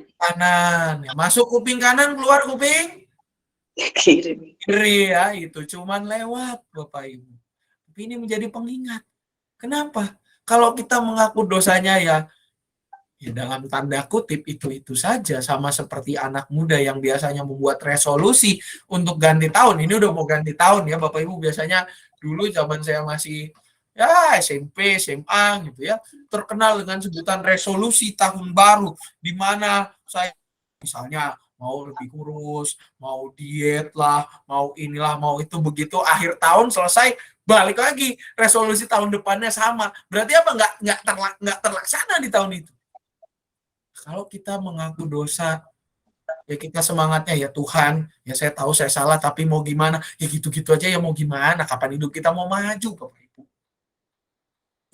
Speaker 1: ya. Masuk kuping kanan, keluar kuping
Speaker 3: kiri.
Speaker 1: kiri ya, itu cuman lewat Bapak Ibu. Tapi ini menjadi pengingat. Kenapa? Kalau kita mengaku dosanya ya dalam tanda kutip itu saja, sama seperti anak muda yang biasanya membuat resolusi untuk ganti tahun. Ini udah mau ganti tahun ya Bapak Ibu, biasanya dulu zaman saya masih ya SMP, SMA gitu ya, terkenal dengan sebutan resolusi tahun baru, di mana saya misalnya mau lebih kurus, mau diet lah, mau inilah, mau itu, begitu akhir tahun selesai balik lagi resolusi tahun depannya sama. Berarti apa? Nggak terlaksana di tahun itu. Kalau kita mengaku dosa, ya kita semangatnya ya Tuhan, ya saya tahu saya salah, tapi mau gimana? Ya gitu-gitu aja, ya mau gimana? Kapan hidup kita mau maju, Bapak Ibu?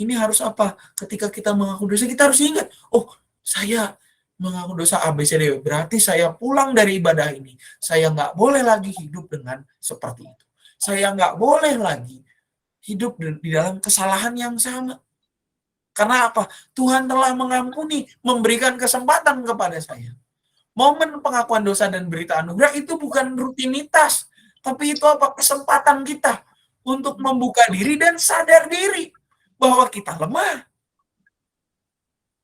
Speaker 1: Ini harus apa? Ketika kita mengaku dosa, kita harus ingat, oh saya mengaku dosa ABCD, berarti saya pulang dari ibadah ini, saya nggak boleh lagi hidup dengan seperti itu. Saya nggak boleh lagi hidup di dalam kesalahan yang sama. Karena apa? Tuhan telah mengampuni, memberikan kesempatan kepada saya. Momen pengakuan dosa dan berita anugerah itu bukan rutinitas, tapi itu apa? Kesempatan kita untuk membuka diri dan sadar diri bahwa kita lemah.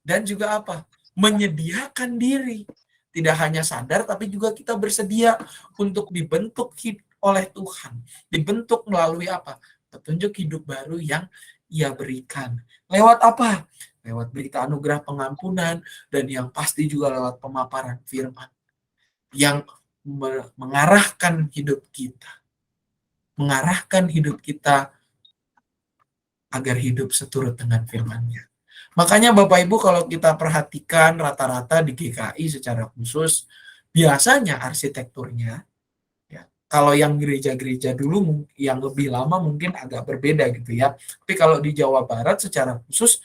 Speaker 1: Dan juga apa? Menyediakan diri. Tidak hanya sadar, tapi juga kita bersedia untuk dibentuk oleh Tuhan. Dibentuk melalui apa? Petunjuk hidup baru yang Ia berikan. Lewat apa? Lewat berita anugerah pengampunan, dan yang pasti juga lewat pemaparan firman yang mengarahkan hidup kita. Mengarahkan hidup kita agar hidup seturut dengan firman-Nya. Makanya Bapak Ibu kalau kita perhatikan rata-rata di GKI secara khusus, biasanya arsitekturnya, kalau yang gereja-gereja dulu yang lebih lama mungkin agak berbeda gitu ya. Tapi kalau di Jawa Barat secara khusus,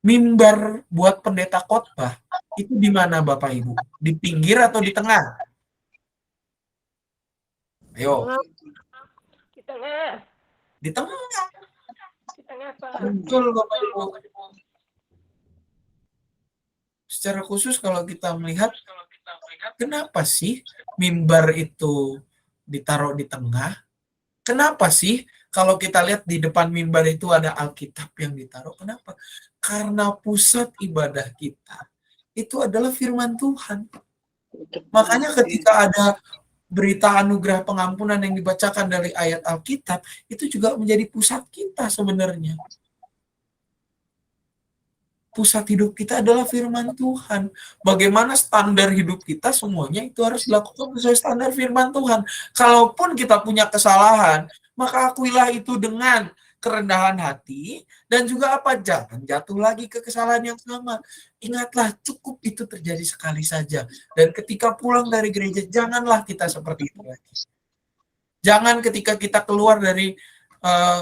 Speaker 1: mimbar buat pendeta khotbah itu di mana Bapak Ibu? Di pinggir atau di tengah? Ayo.
Speaker 2: Di tengah.
Speaker 1: Di tengah.
Speaker 2: Di tengah, Pak.
Speaker 1: Betul Bapak Ibu. Secara khusus kalau kita melihat, kenapa sih mimbar itu ditaruh di tengah? Kenapa sih kalau kita lihat di depan mimbar itu ada Alkitab yang ditaruh? Kenapa? Karena pusat ibadah kita itu adalah firman Tuhan. Makanya ketika ada berita anugerah pengampunan yang dibacakan dari ayat Alkitab, itu juga menjadi pusat kita sebenarnya. Pusat hidup kita adalah firman Tuhan. Bagaimana standar hidup kita, semuanya itu harus dilakukan sesuai standar firman Tuhan. Kalaupun kita punya kesalahan, maka akuilah itu dengan kerendahan hati, dan juga apa? Jangan jatuh lagi ke kesalahan yang sama. Ingatlah, cukup itu terjadi sekali saja. Dan ketika pulang dari gereja, janganlah kita seperti itu lagi. Jangan ketika kita keluar dari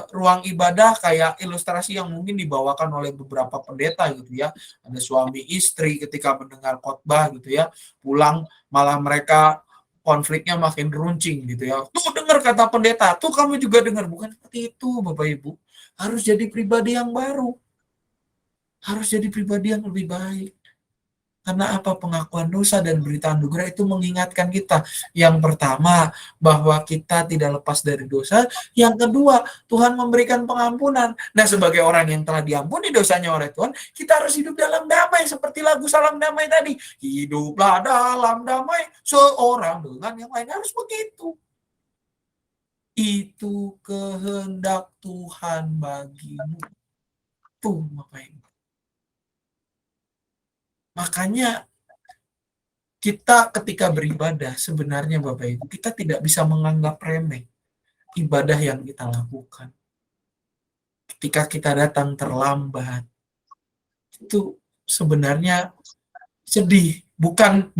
Speaker 1: ruang ibadah kayak ilustrasi yang mungkin dibawakan oleh beberapa pendeta gitu ya. Ada suami istri ketika mendengar khotbah gitu ya, pulang malah mereka konfliknya makin runcing gitu ya. Tuh dengar kata pendeta, tuh kamu juga dengar. Bukan seperti itu Bapak Ibu. Harus jadi pribadi yang baru. harus jadi pribadi yang lebih baik. Karena apa? Pengakuan dosa dan berita anugerah itu mengingatkan kita. Yang pertama, bahwa kita tidak lepas dari dosa. Yang kedua, Tuhan memberikan pengampunan. Nah, sebagai orang yang telah diampuni dosanya oleh Tuhan, kita harus hidup dalam damai. Seperti lagu Salam Damai tadi. Hiduplah dalam damai seorang dengan yang lain. Harus begitu. Itu kehendak Tuhan bagimu. Tuh, Bapak Ibu. Makanya kita ketika beribadah sebenarnya Bapak Ibu, kita tidak bisa menganggap remeh ibadah yang kita lakukan. Ketika kita datang terlambat, itu sebenarnya sedih, bukan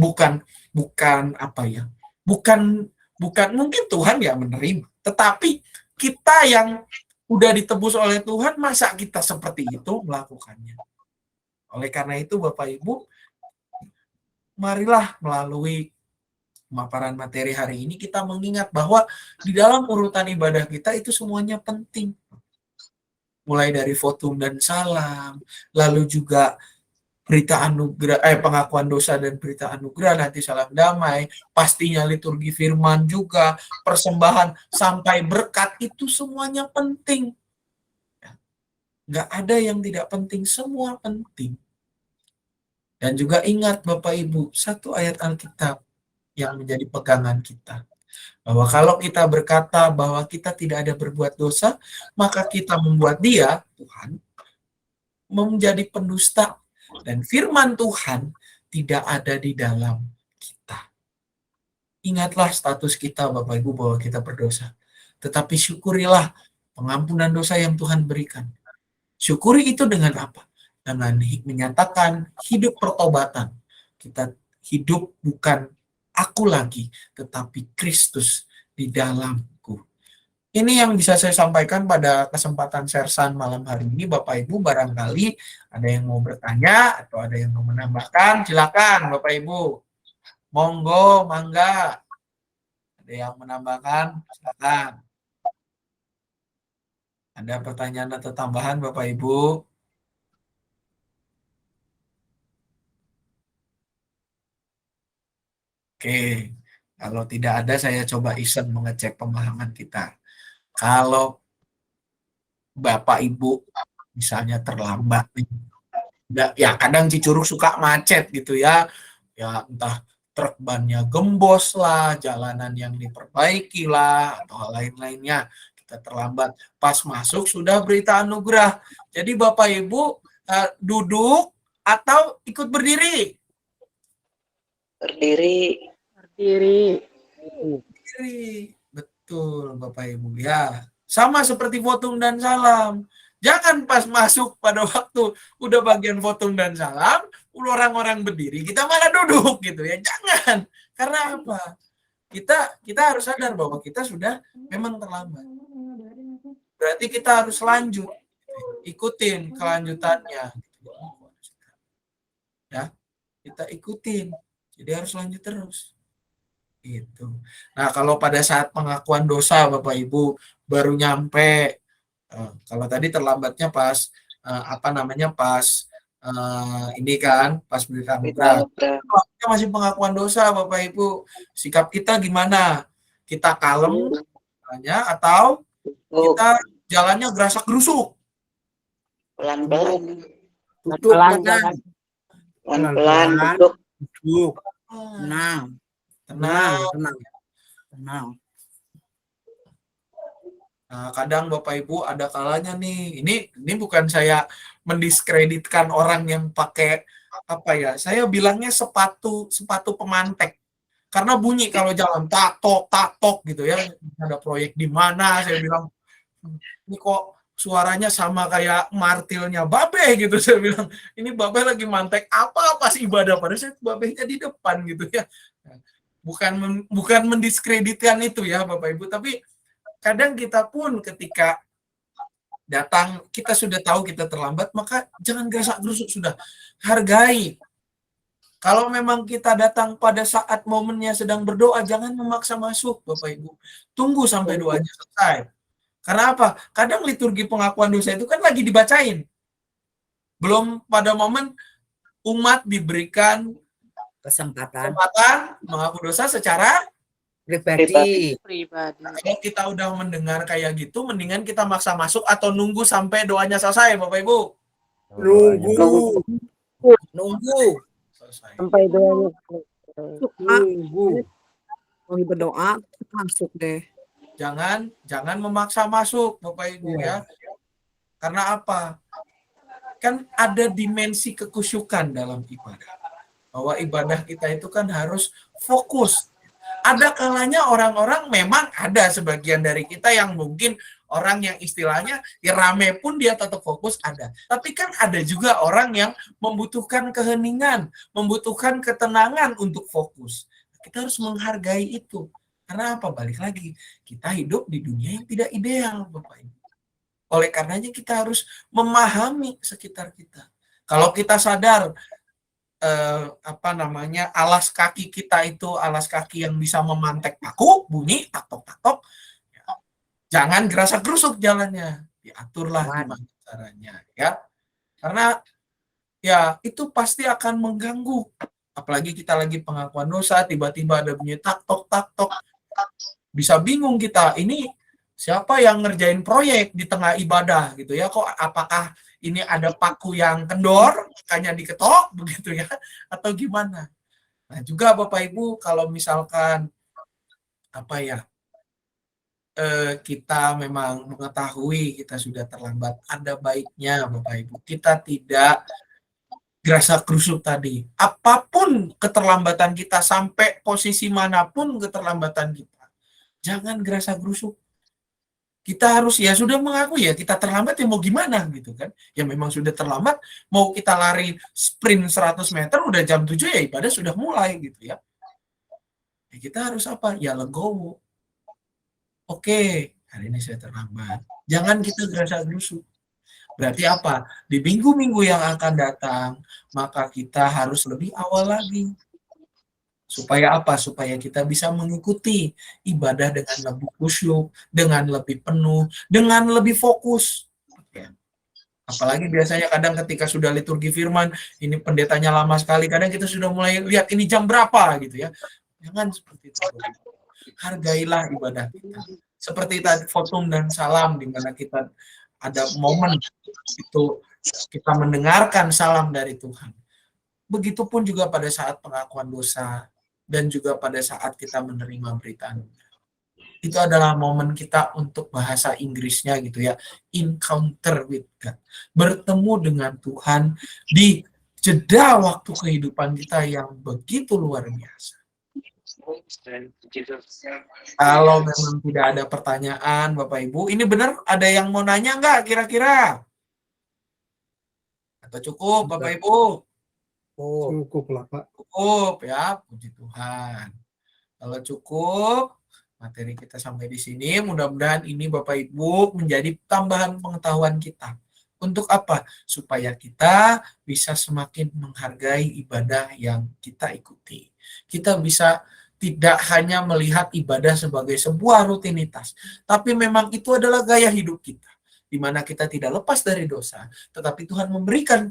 Speaker 1: apa ya? Bukan mungkin Tuhan ya menerima, tetapi kita yang udah ditebus oleh Tuhan, masa kita seperti itu melakukannya? Oleh karena itu Bapak Ibu, marilah melalui pemaparan materi hari ini kita mengingat bahwa di dalam urutan ibadah kita itu semuanya penting. Mulai dari votum dan salam, lalu juga berita anugerah, pengakuan dosa dan berita anugerah, nanti salam damai, pastinya liturgi firman juga, persembahan sampai berkat, itu semuanya penting. Nggak ada yang tidak penting, semua penting. Dan juga ingat Bapak Ibu, satu ayat Alkitab yang menjadi pegangan kita. Bahwa kalau kita berkata bahwa kita tidak ada berbuat dosa, maka kita membuat dia, Tuhan, menjadi pendusta. Dan firman Tuhan tidak ada di dalam kita. Ingatlah status kita Bapak Ibu bahwa kita berdosa. Tetapi syukurilah pengampunan dosa yang Tuhan berikan. Syukuri itu dengan apa? Dengan menyatakan hidup pertobatan. Kita hidup bukan aku lagi, tetapi Kristus di dalamku. Ini yang bisa saya sampaikan pada kesempatan sersan malam hari ini. Bapak Ibu, barangkali ada yang mau bertanya atau ada yang mau menambahkan, silakan Bapak Ibu. Monggo, mangga. Ada yang menambahkan, silakan. Ada pertanyaan atau tambahan Bapak Ibu? Oke, kalau tidak ada saya coba iseng mengecek pemahaman kita. Kalau Bapak Ibu misalnya terlambat nih, ya kadang Cicurug suka macet gitu ya, entah truk bannya gembos lah, jalanan yang diperbaiki lah, atau hal lain-lainnya, kita terlambat. Pas masuk sudah berita anugerah. Jadi Bapak Ibu duduk atau ikut berdiri?
Speaker 3: Berdiri.
Speaker 1: Betul Bapak Ibu ya. Sama seperti votum dan salam. Jangan pas masuk pada waktu udah bagian votum dan salam, orang-orang berdiri, kita malah duduk gitu ya. Jangan. Karena apa? Kita harus sadar bahwa kita sudah memang terlambat. Berarti kita harus lanjut. Ikutin kelanjutannya. Ya. Kita ikutin. Jadi harus lanjut terus. Gitu. Nah, kalau pada saat pengakuan dosa Bapak Ibu baru nyampe, kalau tadi terlambatnya pas ini kan pas berita anugerah. Kita masih pengakuan dosa Bapak Ibu, sikap kita gimana? Kita kalem atau kita jalannya gerasak gerusuk?
Speaker 3: Pelan-pelan.
Speaker 1: Tutup
Speaker 3: Pelan-pelan duduk.
Speaker 1: Tenang. Nah, kadang Bapak Ibu ada kalanya nih. Ini bukan saya mendiskreditkan orang yang pakai apa ya? Saya bilangnya sepatu pemantek. Karena bunyi kalau jalan tatok gitu ya. Ada proyek di mana? Saya bilang ini kok suaranya sama kayak martilnya Babe gitu. Saya bilang ini Babe lagi mantek apa pas ibadah, pada saya Babenya di depan gitu ya. Bukan mendiskreditkan itu ya Bapak Ibu, tapi kadang kita pun ketika datang, kita sudah tahu kita terlambat, maka jangan gerasak-gerusuk, sudah hargai. Kalau memang kita datang pada saat momennya sedang berdoa, jangan memaksa masuk Bapak Ibu. Tunggu sampai doanya selesai. Karena apa? Kadang liturgi pengakuan dosa itu kan lagi dibacain. Belum pada momen umat diberikan
Speaker 6: Kesempatan
Speaker 1: mengaku dosa secara
Speaker 6: pribadi.
Speaker 2: Pribadi.
Speaker 1: kalau kita udah mendengar kayak gitu, mendingan kita maksa masuk atau nunggu sampai doanya selesai, Bapak Ibu.
Speaker 6: Nunggu. Nunggu.
Speaker 1: Selesai.
Speaker 4: Sampai doanya
Speaker 7: Nunggu. Mau berdoa masuk deh.
Speaker 1: Jangan memaksa masuk, Bapak Ibu ya. Karena apa? Kan ada dimensi kekusyukan dalam ibadah. Bahwa ibadah kita itu kan harus fokus. Ada kalanya orang-orang memang ada sebagian dari kita yang mungkin orang yang istilahnya ya rame pun dia tetap fokus ada. Tapi kan ada juga orang yang membutuhkan keheningan, membutuhkan ketenangan untuk fokus. Kita harus menghargai itu. Karena apa? Balik lagi, kita hidup di dunia yang tidak ideal, Bapak Ibu. Oleh karenanya kita harus memahami sekitar kita. Kalau kita sadar alas kaki kita itu alas kaki yang bisa memantek paku, bunyi tatok-tatok, ya, jangan gerasak-gerusuk jalannya, diaturlah gimana caranya, ya. Karena ya itu pasti akan mengganggu. Apalagi kita lagi pengakuan dosa, tiba-tiba ada bunyi tak-tok, bisa bingung kita, ini siapa yang ngerjain proyek di tengah ibadah gitu ya, kok apakah ini ada paku yang kendor, makanya diketok begitu ya, atau gimana? Nah juga Bapak Ibu kalau misalkan kita memang mengetahui kita sudah terlambat, ada baiknya Bapak Ibu kita tidak gerasak-gerusuk tadi. Apapun keterlambatan kita, sampai posisi manapun keterlambatan kita, jangan gerasak-gerusuk. Kita harus ya sudah mengaku ya kita terlambat ya mau gimana gitu kan. Ya memang sudah terlambat, mau kita lari sprint 100 meter udah jam 7 ya ibadah sudah mulai gitu ya. Ya kita harus apa? Ya legowo. Oke, hari ini saya terlambat. Jangan kita gerasak-gerusuk. Berarti apa? Di minggu-minggu yang akan datang, maka kita harus lebih awal lagi. Supaya apa? Supaya kita bisa mengikuti ibadah dengan lebih khusyuk, dengan lebih penuh, dengan lebih fokus. Ya. Apalagi biasanya kadang ketika sudah liturgi firman, ini pendetanya lama sekali, kadang kita sudah mulai lihat ini jam berapa gitu ya. Jangan seperti itu. Hargailah ibadah kita. Seperti tadi fotum dan salam, di mana kita ada momen itu kita mendengarkan salam dari Tuhan. Begitupun juga pada saat pengakuan dosa, dan juga pada saat kita menerima berita anugerah. Itu adalah momen kita untuk bahasa Inggrisnya gitu ya, encounter with God. Bertemu dengan Tuhan di jeda waktu kehidupan kita yang begitu luar biasa. Kalau memang tidak ada pertanyaan Bapak Ibu, ini benar ada yang mau nanya nggak kira-kira? Atau cukup Bapak Ibu?
Speaker 7: Cukup lah Pak.
Speaker 1: Cukup ya, puji Tuhan. Kalau cukup, materi kita sampai di sini. Mudah-mudahan ini Bapak Ibu menjadi tambahan pengetahuan kita. Untuk apa? Supaya kita bisa semakin menghargai ibadah yang kita ikuti. Kita bisa tidak hanya melihat ibadah sebagai sebuah rutinitas, tapi memang itu adalah gaya hidup kita, di mana kita tidak lepas dari dosa, tetapi Tuhan memberikan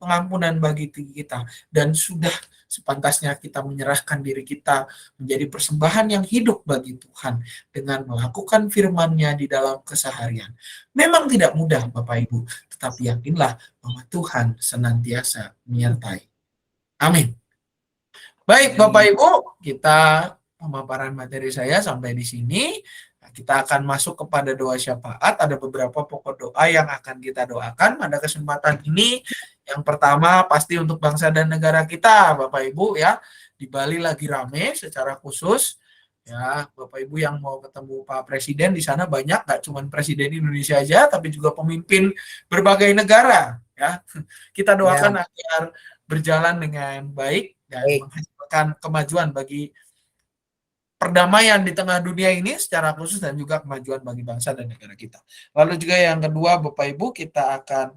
Speaker 1: pengampunan bagi kita, dan sudah sepantasnya kita menyerahkan diri kita menjadi persembahan yang hidup bagi Tuhan dengan melakukan firman-Nya di dalam keseharian. Memang tidak mudah Bapak Ibu, tetapi yakinlah bahwa Tuhan senantiasa menyertai. Amin. Baik Bapak Ibu, kita pemaparan materi saya sampai di sini. Kita akan masuk kepada doa syafaat. Ada beberapa pokok doa yang akan kita doakan pada kesempatan ini. Yang pertama pasti untuk bangsa dan negara kita, Bapak Ibu ya. Di Bali lagi rame secara khusus. Ya, Bapak Ibu yang mau ketemu Pak Presiden di sana banyak, nggak cuma Presiden Indonesia aja, tapi juga pemimpin berbagai negara. Ya, kita doakan agar berjalan dengan baik dan menghasilkan kemajuan bagi perdamaian di tengah dunia ini secara khusus dan juga kemajuan bagi bangsa dan negara kita. Lalu juga yang kedua Bapak Ibu kita akan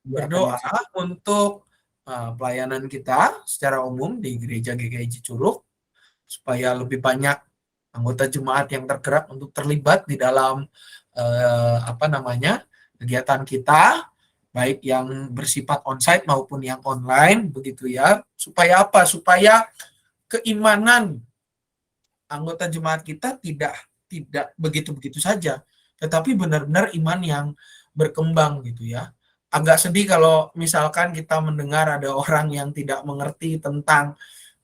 Speaker 1: berdoa untuk pelayanan kita secara umum di Gereja GKI Cicurug supaya lebih banyak anggota jemaat yang tergerak untuk terlibat di dalam kegiatan kita, baik yang bersifat onsite maupun yang online, begitu ya. Supaya apa? Supaya keimanan anggota jemaat kita tidak begitu-begitu saja, tetapi benar-benar iman yang berkembang gitu ya. Agak sedih kalau misalkan kita mendengar ada orang yang tidak mengerti tentang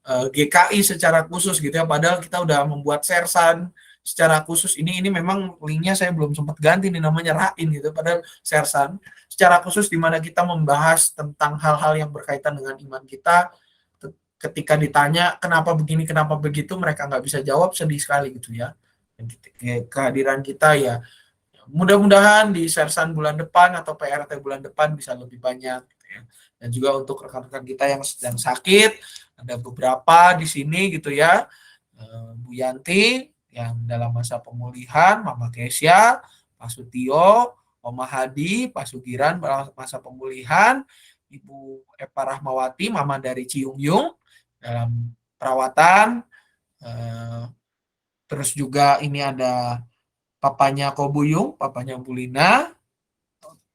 Speaker 1: GKI secara khusus gitu ya, padahal kita udah membuat sersan secara khusus. Ini memang linknya saya belum sempat ganti nih, namanya Rain gitu, padahal sersan secara khusus di mana kita membahas tentang hal-hal yang berkaitan dengan iman kita. Ketika ditanya kenapa begini, kenapa begitu, mereka nggak bisa jawab, sedih sekali gitu ya. Kehadiran kita ya, mudah-mudahan di sersan bulan depan atau PRT bulan depan bisa lebih banyak gitu ya. Dan juga untuk rekan-rekan kita yang sedang sakit, ada beberapa di sini gitu ya. Bu Yanti yang dalam masa pemulihan, Mama Kesia, Pak Sutio, Oma Hadi, Pak Sugiran masa pemulihan, Ibu Epa Rahmawati, Mama dari Ciungyung dalam perawatan. Terus juga ini ada papanya Kobuyung, papanya Bulina,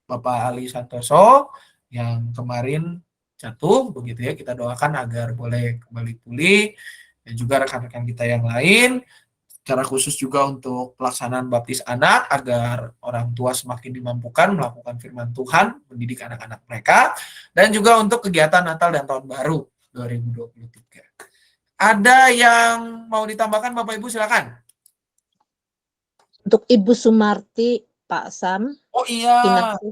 Speaker 1: Bapak Ali Santoso yang kemarin jatuh, begitu ya. Kita doakan agar boleh kembali pulih, dan juga rekan-rekan kita yang lain. Secara khusus juga untuk pelaksanaan baptis anak agar orang tua semakin dimampukan melakukan firman Tuhan, mendidik anak-anak mereka, dan juga untuk kegiatan Natal dan Tahun Baru 2023. Ada yang mau ditambahkan Bapak Ibu, silakan.
Speaker 2: Untuk Ibu Sumarti, Pak Sam.
Speaker 1: Oh iya,
Speaker 2: Kinasi.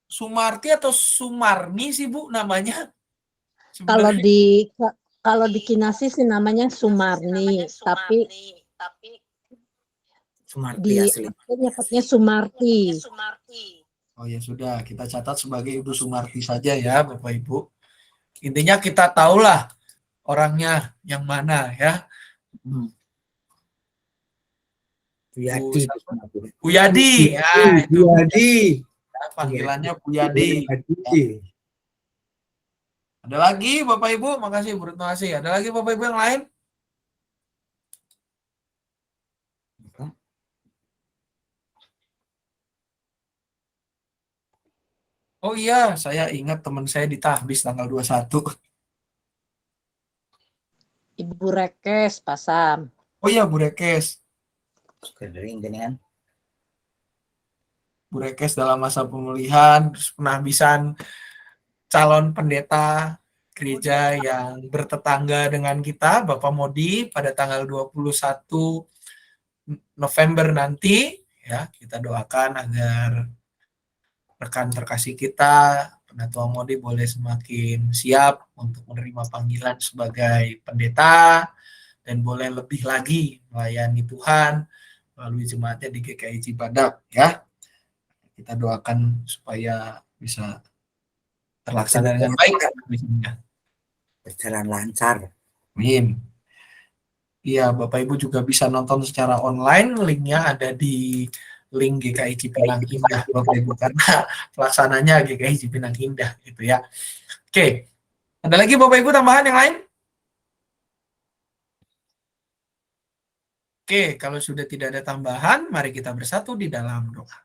Speaker 1: Sumarti atau Sumarni sih Bu namanya?
Speaker 2: Kalau di Kinasi sih namanya Sumarni, tapi
Speaker 6: Sumarti
Speaker 2: di
Speaker 6: asli.
Speaker 2: nyebutnya Sumarti.
Speaker 1: Oh ya sudah, kita catat sebagai Ibu Sumarti saja ya Bapak Ibu. Intinya kita tahulah orangnya yang mana ya. Bu Yadi. Ya, itu.
Speaker 6: Bu Yadi.
Speaker 1: Panggilannya Bu Yadi. Ada lagi Bapak Ibu, makasih Bu Retno Asih. Ada lagi Bapak Ibu yang lain? Oh iya, saya ingat teman saya di Tahbis tanggal 21.
Speaker 2: Ibu Rekes, Pak Sam.
Speaker 1: Oh iya, Bu Rekes.
Speaker 6: Kan?
Speaker 1: Bu Rekes dalam masa pemulihan, penahbisan calon pendeta gereja yang bertetangga dengan kita, Bapak Modi, pada tanggal 21 November nanti. Ya, kita doakan agar rekan terkasih kita, Penatua Modi, boleh semakin siap untuk menerima panggilan sebagai pendeta dan boleh lebih lagi melayani Tuhan melalui jemaatnya di GKI Cibadak ya. Kita doakan supaya bisa terlaksana dengan baik.
Speaker 6: Berjalan lancar.
Speaker 1: Amin. Iya, Bapak Ibu juga bisa nonton secara online. Linknya ada di link GKI Cipinang Indah, Bapak Ibu, karena pelaksananya GKI Cipinang Indah gitu ya. Oke, ada lagi Bapak Ibu tambahan yang lain? Oke, kalau sudah tidak ada tambahan, mari kita bersatu di dalam doa.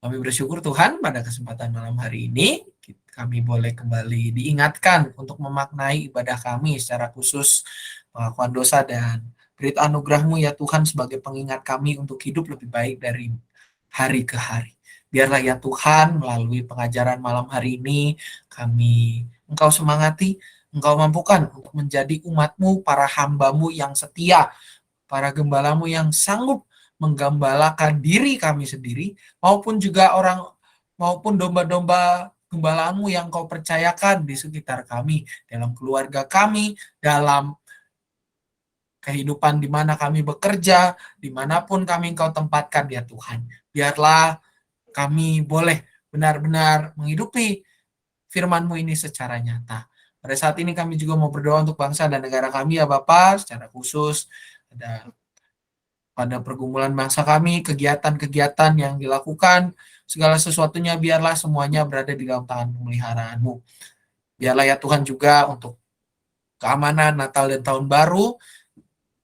Speaker 1: Kami bersyukur Tuhan pada kesempatan malam hari ini, kami boleh kembali diingatkan untuk memaknai ibadah kami secara khusus pengakuan dosa dan beri anugerah-Mu ya Tuhan sebagai pengingat kami untuk hidup lebih baik dari hari ke hari. Biarlah ya Tuhan melalui pengajaran malam hari ini kami Engkau semangati, Engkau mampukan untuk menjadi umat-Mu, para hamba-Mu yang setia, para gembala-Mu yang sanggup menggembalakan diri kami sendiri, maupun juga maupun domba-domba gembala-Mu yang Kau percayakan di sekitar kami, dalam keluarga kami, dalam kehidupan di mana kami bekerja, dimanapun kami Engkau tempatkan ya Tuhan. Biarlah kami boleh benar-benar menghidupi firman-Mu ini secara nyata. Pada saat ini kami juga mau berdoa untuk bangsa dan negara kami ya Bapak, secara khusus pada pergumulan bangsa kami, kegiatan-kegiatan yang dilakukan, segala sesuatunya biarlah semuanya berada di dalam tangan pemeliharaan-Mu. Biarlah ya Tuhan juga untuk keamanan Natal dan Tahun Baru,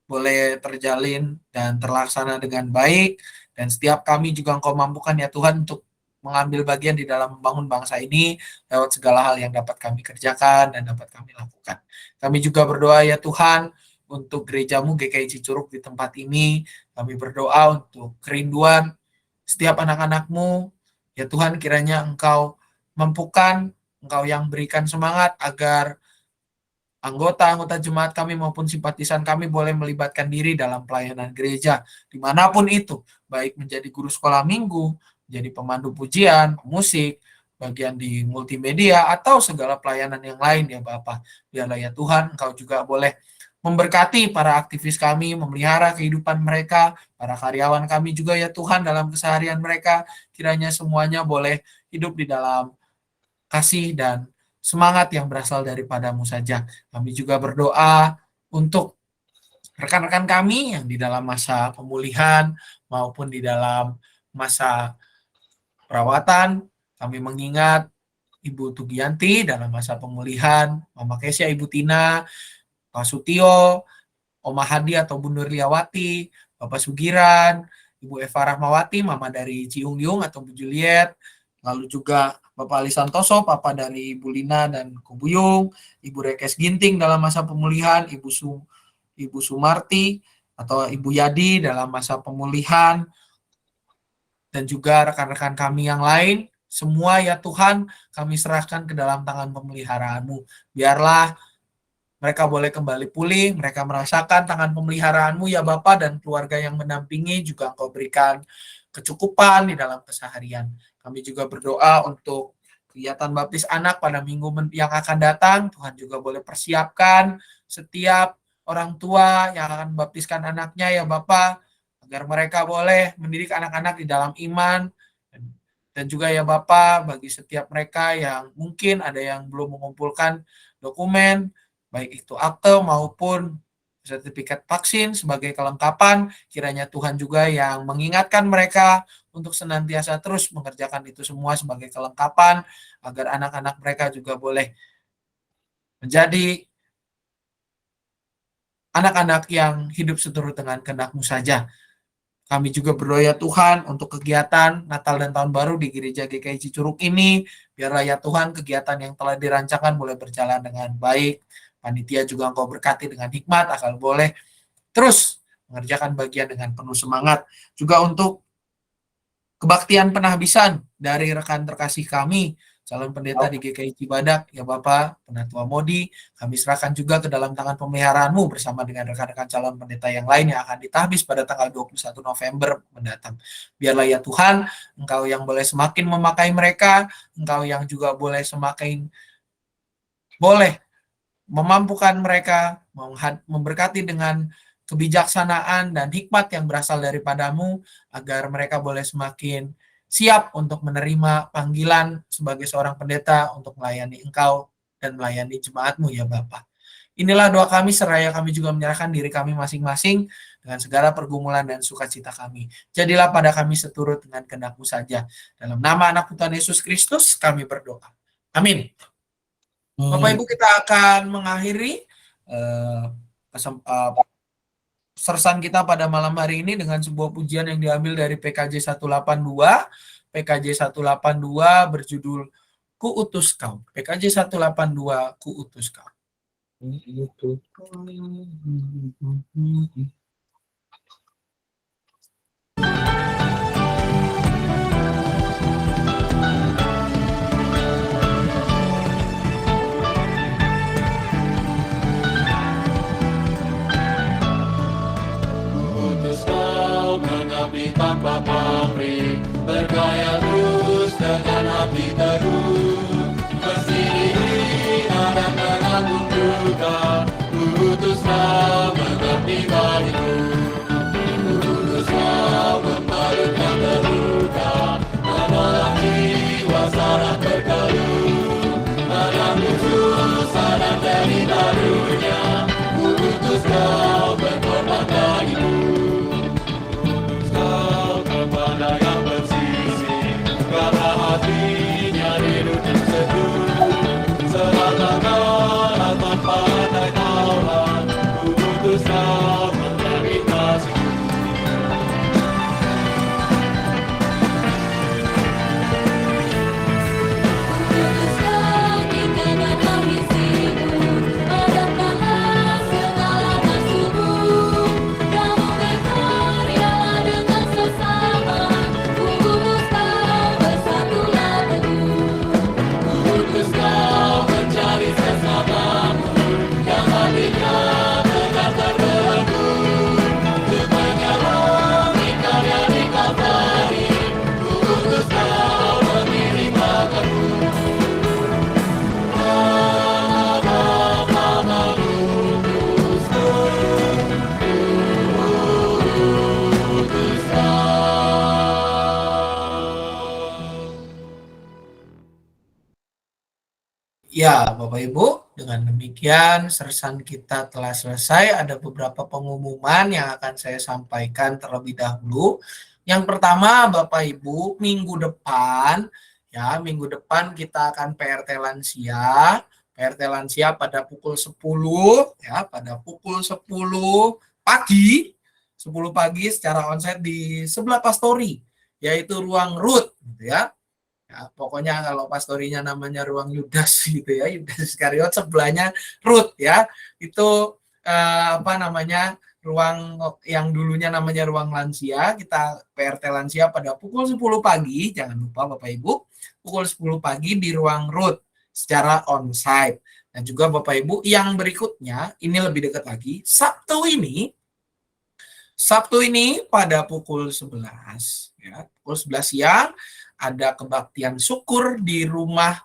Speaker 1: boleh terjalin dan terlaksana dengan baik, dan setiap kami juga Engkau mampukan ya Tuhan untuk mengambil bagian di dalam membangun bangsa ini lewat segala hal yang dapat kami kerjakan dan dapat kami lakukan. Kami juga berdoa ya Tuhan untuk gerejamu GKI Cicurug di tempat ini. Kami berdoa untuk kerinduan setiap anak-anak-Mu. Ya Tuhan, kiranya Engkau mampukan, Engkau yang berikan semangat agar anggota-anggota jemaat kami maupun simpatisan kami boleh melibatkan diri dalam pelayanan gereja dimanapun itu, baik menjadi guru sekolah minggu, jadi pemandu pujian, musik, bagian di multimedia, atau segala pelayanan yang lain ya Bapa. Biarlah ya Tuhan, Engkau juga boleh memberkati para aktivis kami, memelihara kehidupan mereka, para karyawan kami juga ya Tuhan dalam keseharian mereka, kiranya semuanya boleh hidup di dalam kasih dan semangat yang berasal daripada-Mu saja. Kami juga berdoa untuk rekan-rekan kami yang di dalam masa pemulihan maupun di dalam masa perawatan. Kami mengingat Ibu Tugianti dalam masa pemulihan, Mama Kesia, Ibu Tina, Pak Sutio, Oma Hadi atau Bu Nurliawati, Bapak Sugiran, Ibu Eva Rahmawati, Mama dari Ciung Yung atau Bu Juliet, lalu juga Bapak Ali Santoso, Papa dari Ibu Lina dan Kubuyung, Ibu Rekes Ginting dalam masa pemulihan, Ibu Sumarti atau Ibu Yadi dalam masa pemulihan, dan juga rekan-rekan kami yang lain, semua ya Tuhan kami serahkan ke dalam tangan pemeliharaan-Mu. Biarlah mereka boleh kembali pulih, mereka merasakan tangan pemeliharaan-Mu ya Bapa, dan keluarga yang mendampingi juga Engkau berikan kecukupan di dalam keseharian. Kami juga berdoa untuk kegiatan baptis anak pada minggu yang akan datang. Tuhan juga boleh persiapkan setiap orang tua yang akan membaptiskan anaknya ya Bapa, agar mereka boleh mendidik anak-anak di dalam iman. Dan juga ya Bapa, bagi setiap mereka yang mungkin ada yang belum mengumpulkan dokumen, baik itu akte maupun sertifikat vaksin sebagai kelengkapan, kiranya Tuhan juga yang mengingatkan mereka untuk senantiasa terus mengerjakan itu semua sebagai kelengkapan, agar anak-anak mereka juga boleh menjadi anak-anak yang hidup seturut dengan kehendak-Mu saja. Kami juga berdoa ya Tuhan untuk kegiatan Natal dan Tahun Baru di Gereja GKI Cicurug ini. Biarlah ya Tuhan kegiatan yang telah dirancangkan boleh berjalan dengan baik. Panitia juga Engkau berkati dengan hikmat agar boleh terus mengerjakan bagian dengan penuh semangat. Juga untuk kebaktian penahbisan dari rekan terkasih kami, calon pendeta di GKI Cibadak, ya Bapak, Penatua Modi, kami serahkan juga ke dalam tangan pemeliharaan-Mu bersama dengan rekan-rekan calon pendeta yang lain yang akan ditahbis pada tanggal 21 November mendatang. Biarlah ya Tuhan, Engkau yang boleh semakin memakai mereka, Engkau yang juga boleh semakin boleh memampukan mereka, memberkati dengan kebijaksanaan dan hikmat yang berasal daripada-Mu, agar mereka boleh semakin siap untuk menerima panggilan sebagai seorang pendeta untuk melayani Engkau dan melayani jemaat-Mu ya Bapa. Inilah doa kami, seraya kami juga menyerahkan diri kami masing-masing dengan segala pergumulan dan sukacita kami. Jadilah pada kami seturut dengan kehendak-Mu saja. Dalam nama anak Tuhan Yesus Kristus kami berdoa. Amin. Bapak Ibu, kita akan mengakhiri sersan kita pada malam hari ini dengan sebuah pujian yang diambil dari PKJ 182. PKJ 182 berjudul Ku Utus Kau. PKJ 182 Ku Utus Kau.
Speaker 8: Tanpa pamrih, bergaya lurus dengan api teduh, bersih dan menanggung duka, utuslah mengerti bagiku, utuslah membalikkan terluka, menolong jiwa sangat berkeluh, menanggung susah dan derita dunia, utus Kau berkorban bagiku. Kepada yang bersisi
Speaker 1: Ya, Bapak Ibu, dengan demikian sersan kita telah selesai. Ada beberapa pengumuman yang akan saya sampaikan terlebih dahulu. Yang pertama, Bapak Ibu, minggu depan kita akan PRT Lansia. PRT Lansia pada pukul 10 ya, pada pukul 10 pagi, 10 pagi secara onsite di sebelah Pastori, yaitu ruang RUT gitu ya. Ya, pokoknya kalau pastorinya namanya ruang Yudas gitu ya, Yudas Iskariot, sebelahnya Ruth ya. Itu ruang yang dulunya namanya ruang lansia, kita PRT lansia pada pukul 10 pagi, jangan lupa Bapak Ibu, pukul 10 pagi di ruang Ruth secara onsite. Dan juga Bapak Ibu, yang berikutnya ini lebih dekat lagi, Sabtu ini pada pukul 11 ya, pukul 11 siang ada kebaktian syukur di rumah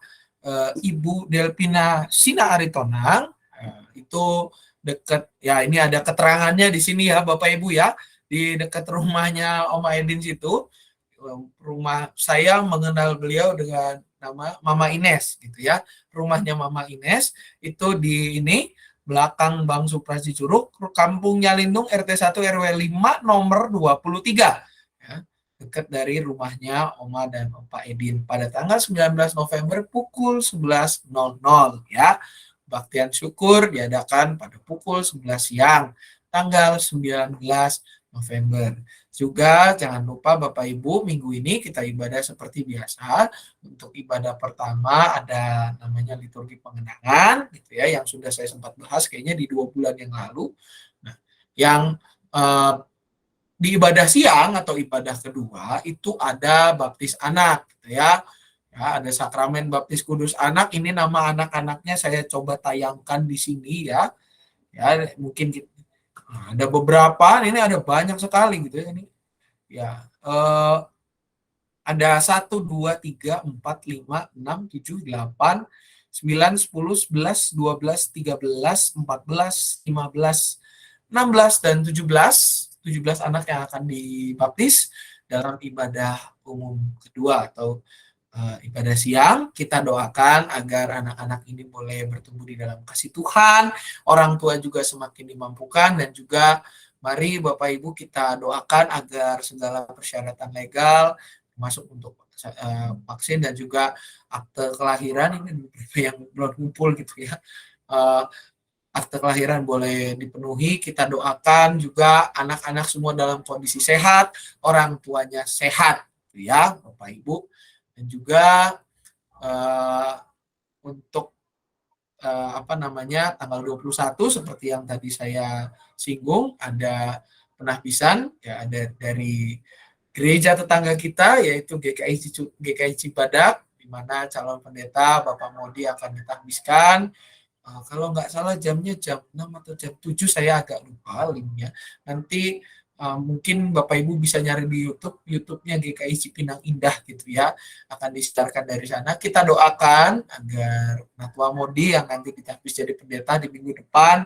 Speaker 1: Ibu Delpina Sina Aritonang. Itu dekat ya, ini ada keterangannya di sini ya Bapak Ibu ya, di dekat rumahnya Oma Edin situ. Rumah saya mengenal beliau dengan nama Mama Ines gitu ya. Rumahnya Mama Ines itu di ini belakang Bang Suprasi Curug, Kampung Nyalindung RT 1 RW 5 nomor 23 ya, dekat dari rumahnya Oma dan Opa Edin pada tanggal 19 November pukul 11.00 ya. Baktian syukur diadakan pada pukul 11 siang tanggal 19 November. Juga jangan lupa Bapak Ibu, minggu ini kita ibadah seperti biasa. Untuk ibadah pertama ada namanya liturgi pengenangan gitu ya, yang sudah saya sempat bahas kayaknya di 2 bulan yang lalu. Nah, yang di ibadah siang atau ibadah kedua itu ada baptis anak gitu ya. Ya, ada sakramen baptis kudus anak. Ini nama anak-anaknya saya coba tayangkan di sini ya. Ya, mungkin ada beberapa, ini ada banyak sekali gitu ya ini. Ya, ada 1 2 3 4 5 6 7 8 9 10 11 12 13 14 15 16 dan 17 anak yang akan dibaptis dalam ibadah umum kedua atau ibadah siang. Kita doakan agar anak-anak ini boleh bertumbuh di dalam kasih Tuhan, orang tua juga semakin dimampukan, dan juga mari Bapak Ibu kita doakan agar segala persyaratan legal termasuk untuk vaksin dan juga akte kelahiran ini yang belum kumpul gitu ya. Akte kelahiran boleh dipenuhi. Kita doakan juga anak-anak semua dalam kondisi sehat, orang tuanya sehat, ya Bapak Ibu. Dan juga untuk tanggal 21 seperti yang tadi saya singgung, ada penahbisan ya, ada dari gereja tetangga kita yaitu GKI Cibadak, di mana calon pendeta Bapak Modi akan ditahbiskan. Kalau nggak salah jamnya jam 6 atau jam 7, saya agak lupa linknya. Nanti mungkin Bapak Ibu bisa nyari di YouTube-nya GKI Cipinang Indah gitu ya. Akan disiarkan dari sana. Kita doakan agar Natua Modi yang nanti ditahbis jadi pendeta di minggu depan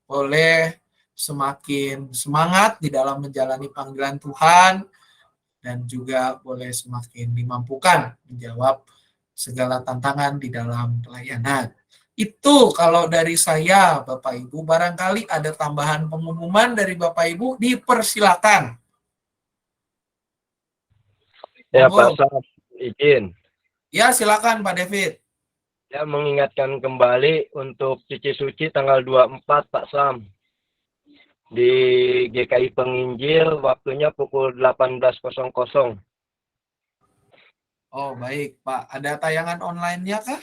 Speaker 1: boleh semakin semangat di dalam menjalani panggilan Tuhan dan juga boleh semakin dimampukan menjawab segala tantangan di dalam pelayanan. Itu kalau dari saya, Bapak Ibu. Barangkali ada tambahan pengumuman dari Bapak Ibu, dipersilakan.
Speaker 9: Ya Pak Sam, izin.
Speaker 1: Ya silakan Pak David.
Speaker 9: Ya, mengingatkan kembali untuk Cici Suci tanggal 24 Pak Sam. Di GKI Penginjil waktunya pukul 18.00.
Speaker 1: Oh baik Pak, ada tayangan online-nya kah?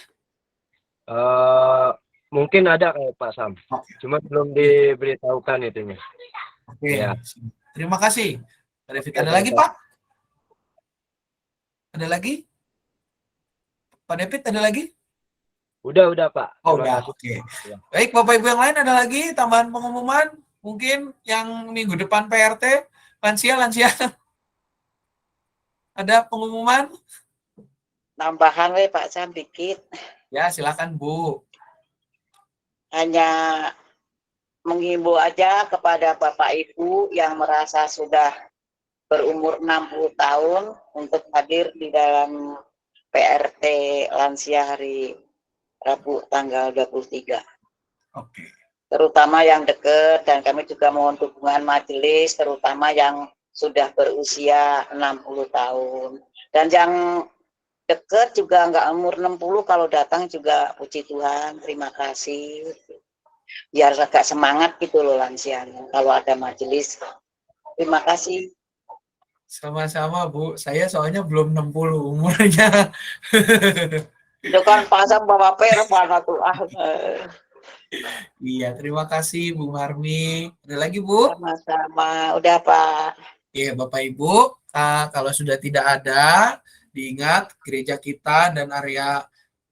Speaker 9: Mungkin ada Pak Sam, cuma belum diberitahukan itunya.
Speaker 1: Oke,
Speaker 9: ya.
Speaker 1: Terima kasih. Pak David, ada lagi Pak? Ada lagi? Pak David, ada lagi?
Speaker 9: Udah Pak.
Speaker 1: Oh udah, oke. Ya. Baik Bapak Ibu yang lain, ada lagi tambahan pengumuman? Mungkin yang minggu depan PRT, lansia. Ada pengumuman?
Speaker 3: Tambahan Pak Sam dikit.
Speaker 1: Ya, silakan Bu.
Speaker 3: Hanya menghimbau aja kepada Bapak Ibu yang merasa sudah berumur 60 tahun untuk hadir di dalam PRT lansia hari Rabu tanggal 23.
Speaker 1: Oke.
Speaker 3: Terutama yang dekat, dan kami juga mohon dukungan majelis, terutama yang sudah berusia 60 tahun. Dan yang dekat juga nggak umur 60, kalau datang juga puji Tuhan, terima kasih. Biar agak semangat gitu loh lansianya, kalau ada majelis. Terima kasih.
Speaker 1: Sama-sama Bu, saya soalnya belum 60 umurnya.
Speaker 3: Itu kan pasang bawa per,
Speaker 1: Iya, terima kasih Bu Marmi. Ada lagi Bu?
Speaker 3: Sama-sama, udah Pak.
Speaker 1: Iya, Bapak Ibu, kalau sudah tidak ada, diingat gereja kita dan area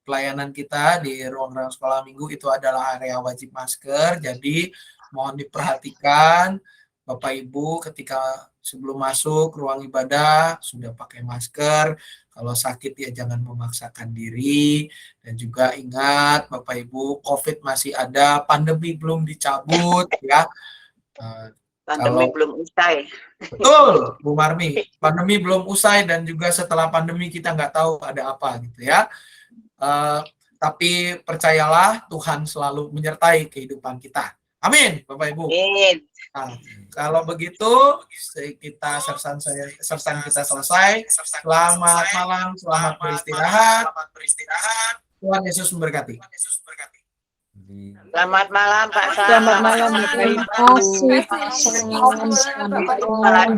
Speaker 1: pelayanan kita di ruang-ruang sekolah minggu itu adalah area wajib masker. Jadi mohon diperhatikan Bapak Ibu ketika sebelum masuk ruang ibadah sudah pakai masker. Kalau sakit ya jangan memaksakan diri. Dan juga ingat Bapak Ibu, COVID masih ada, pandemi belum dicabut ya.
Speaker 3: Pandemi belum usai.
Speaker 1: Betul, Bu Marmi. Pandemi belum usai dan juga setelah pandemi kita nggak tahu ada apa gitu ya. Tapi percayalah Tuhan selalu menyertai kehidupan kita. Amin, Bapak Ibu.
Speaker 3: Amin.
Speaker 1: Nah, kalau begitu kita sersan kita selesai. Selamat malam, selamat beristirahat. Tuhan Yesus memberkati.
Speaker 3: Selamat malam Pak Sam.
Speaker 2: Selamat malam Bapak Ibu.
Speaker 3: Selamat malam.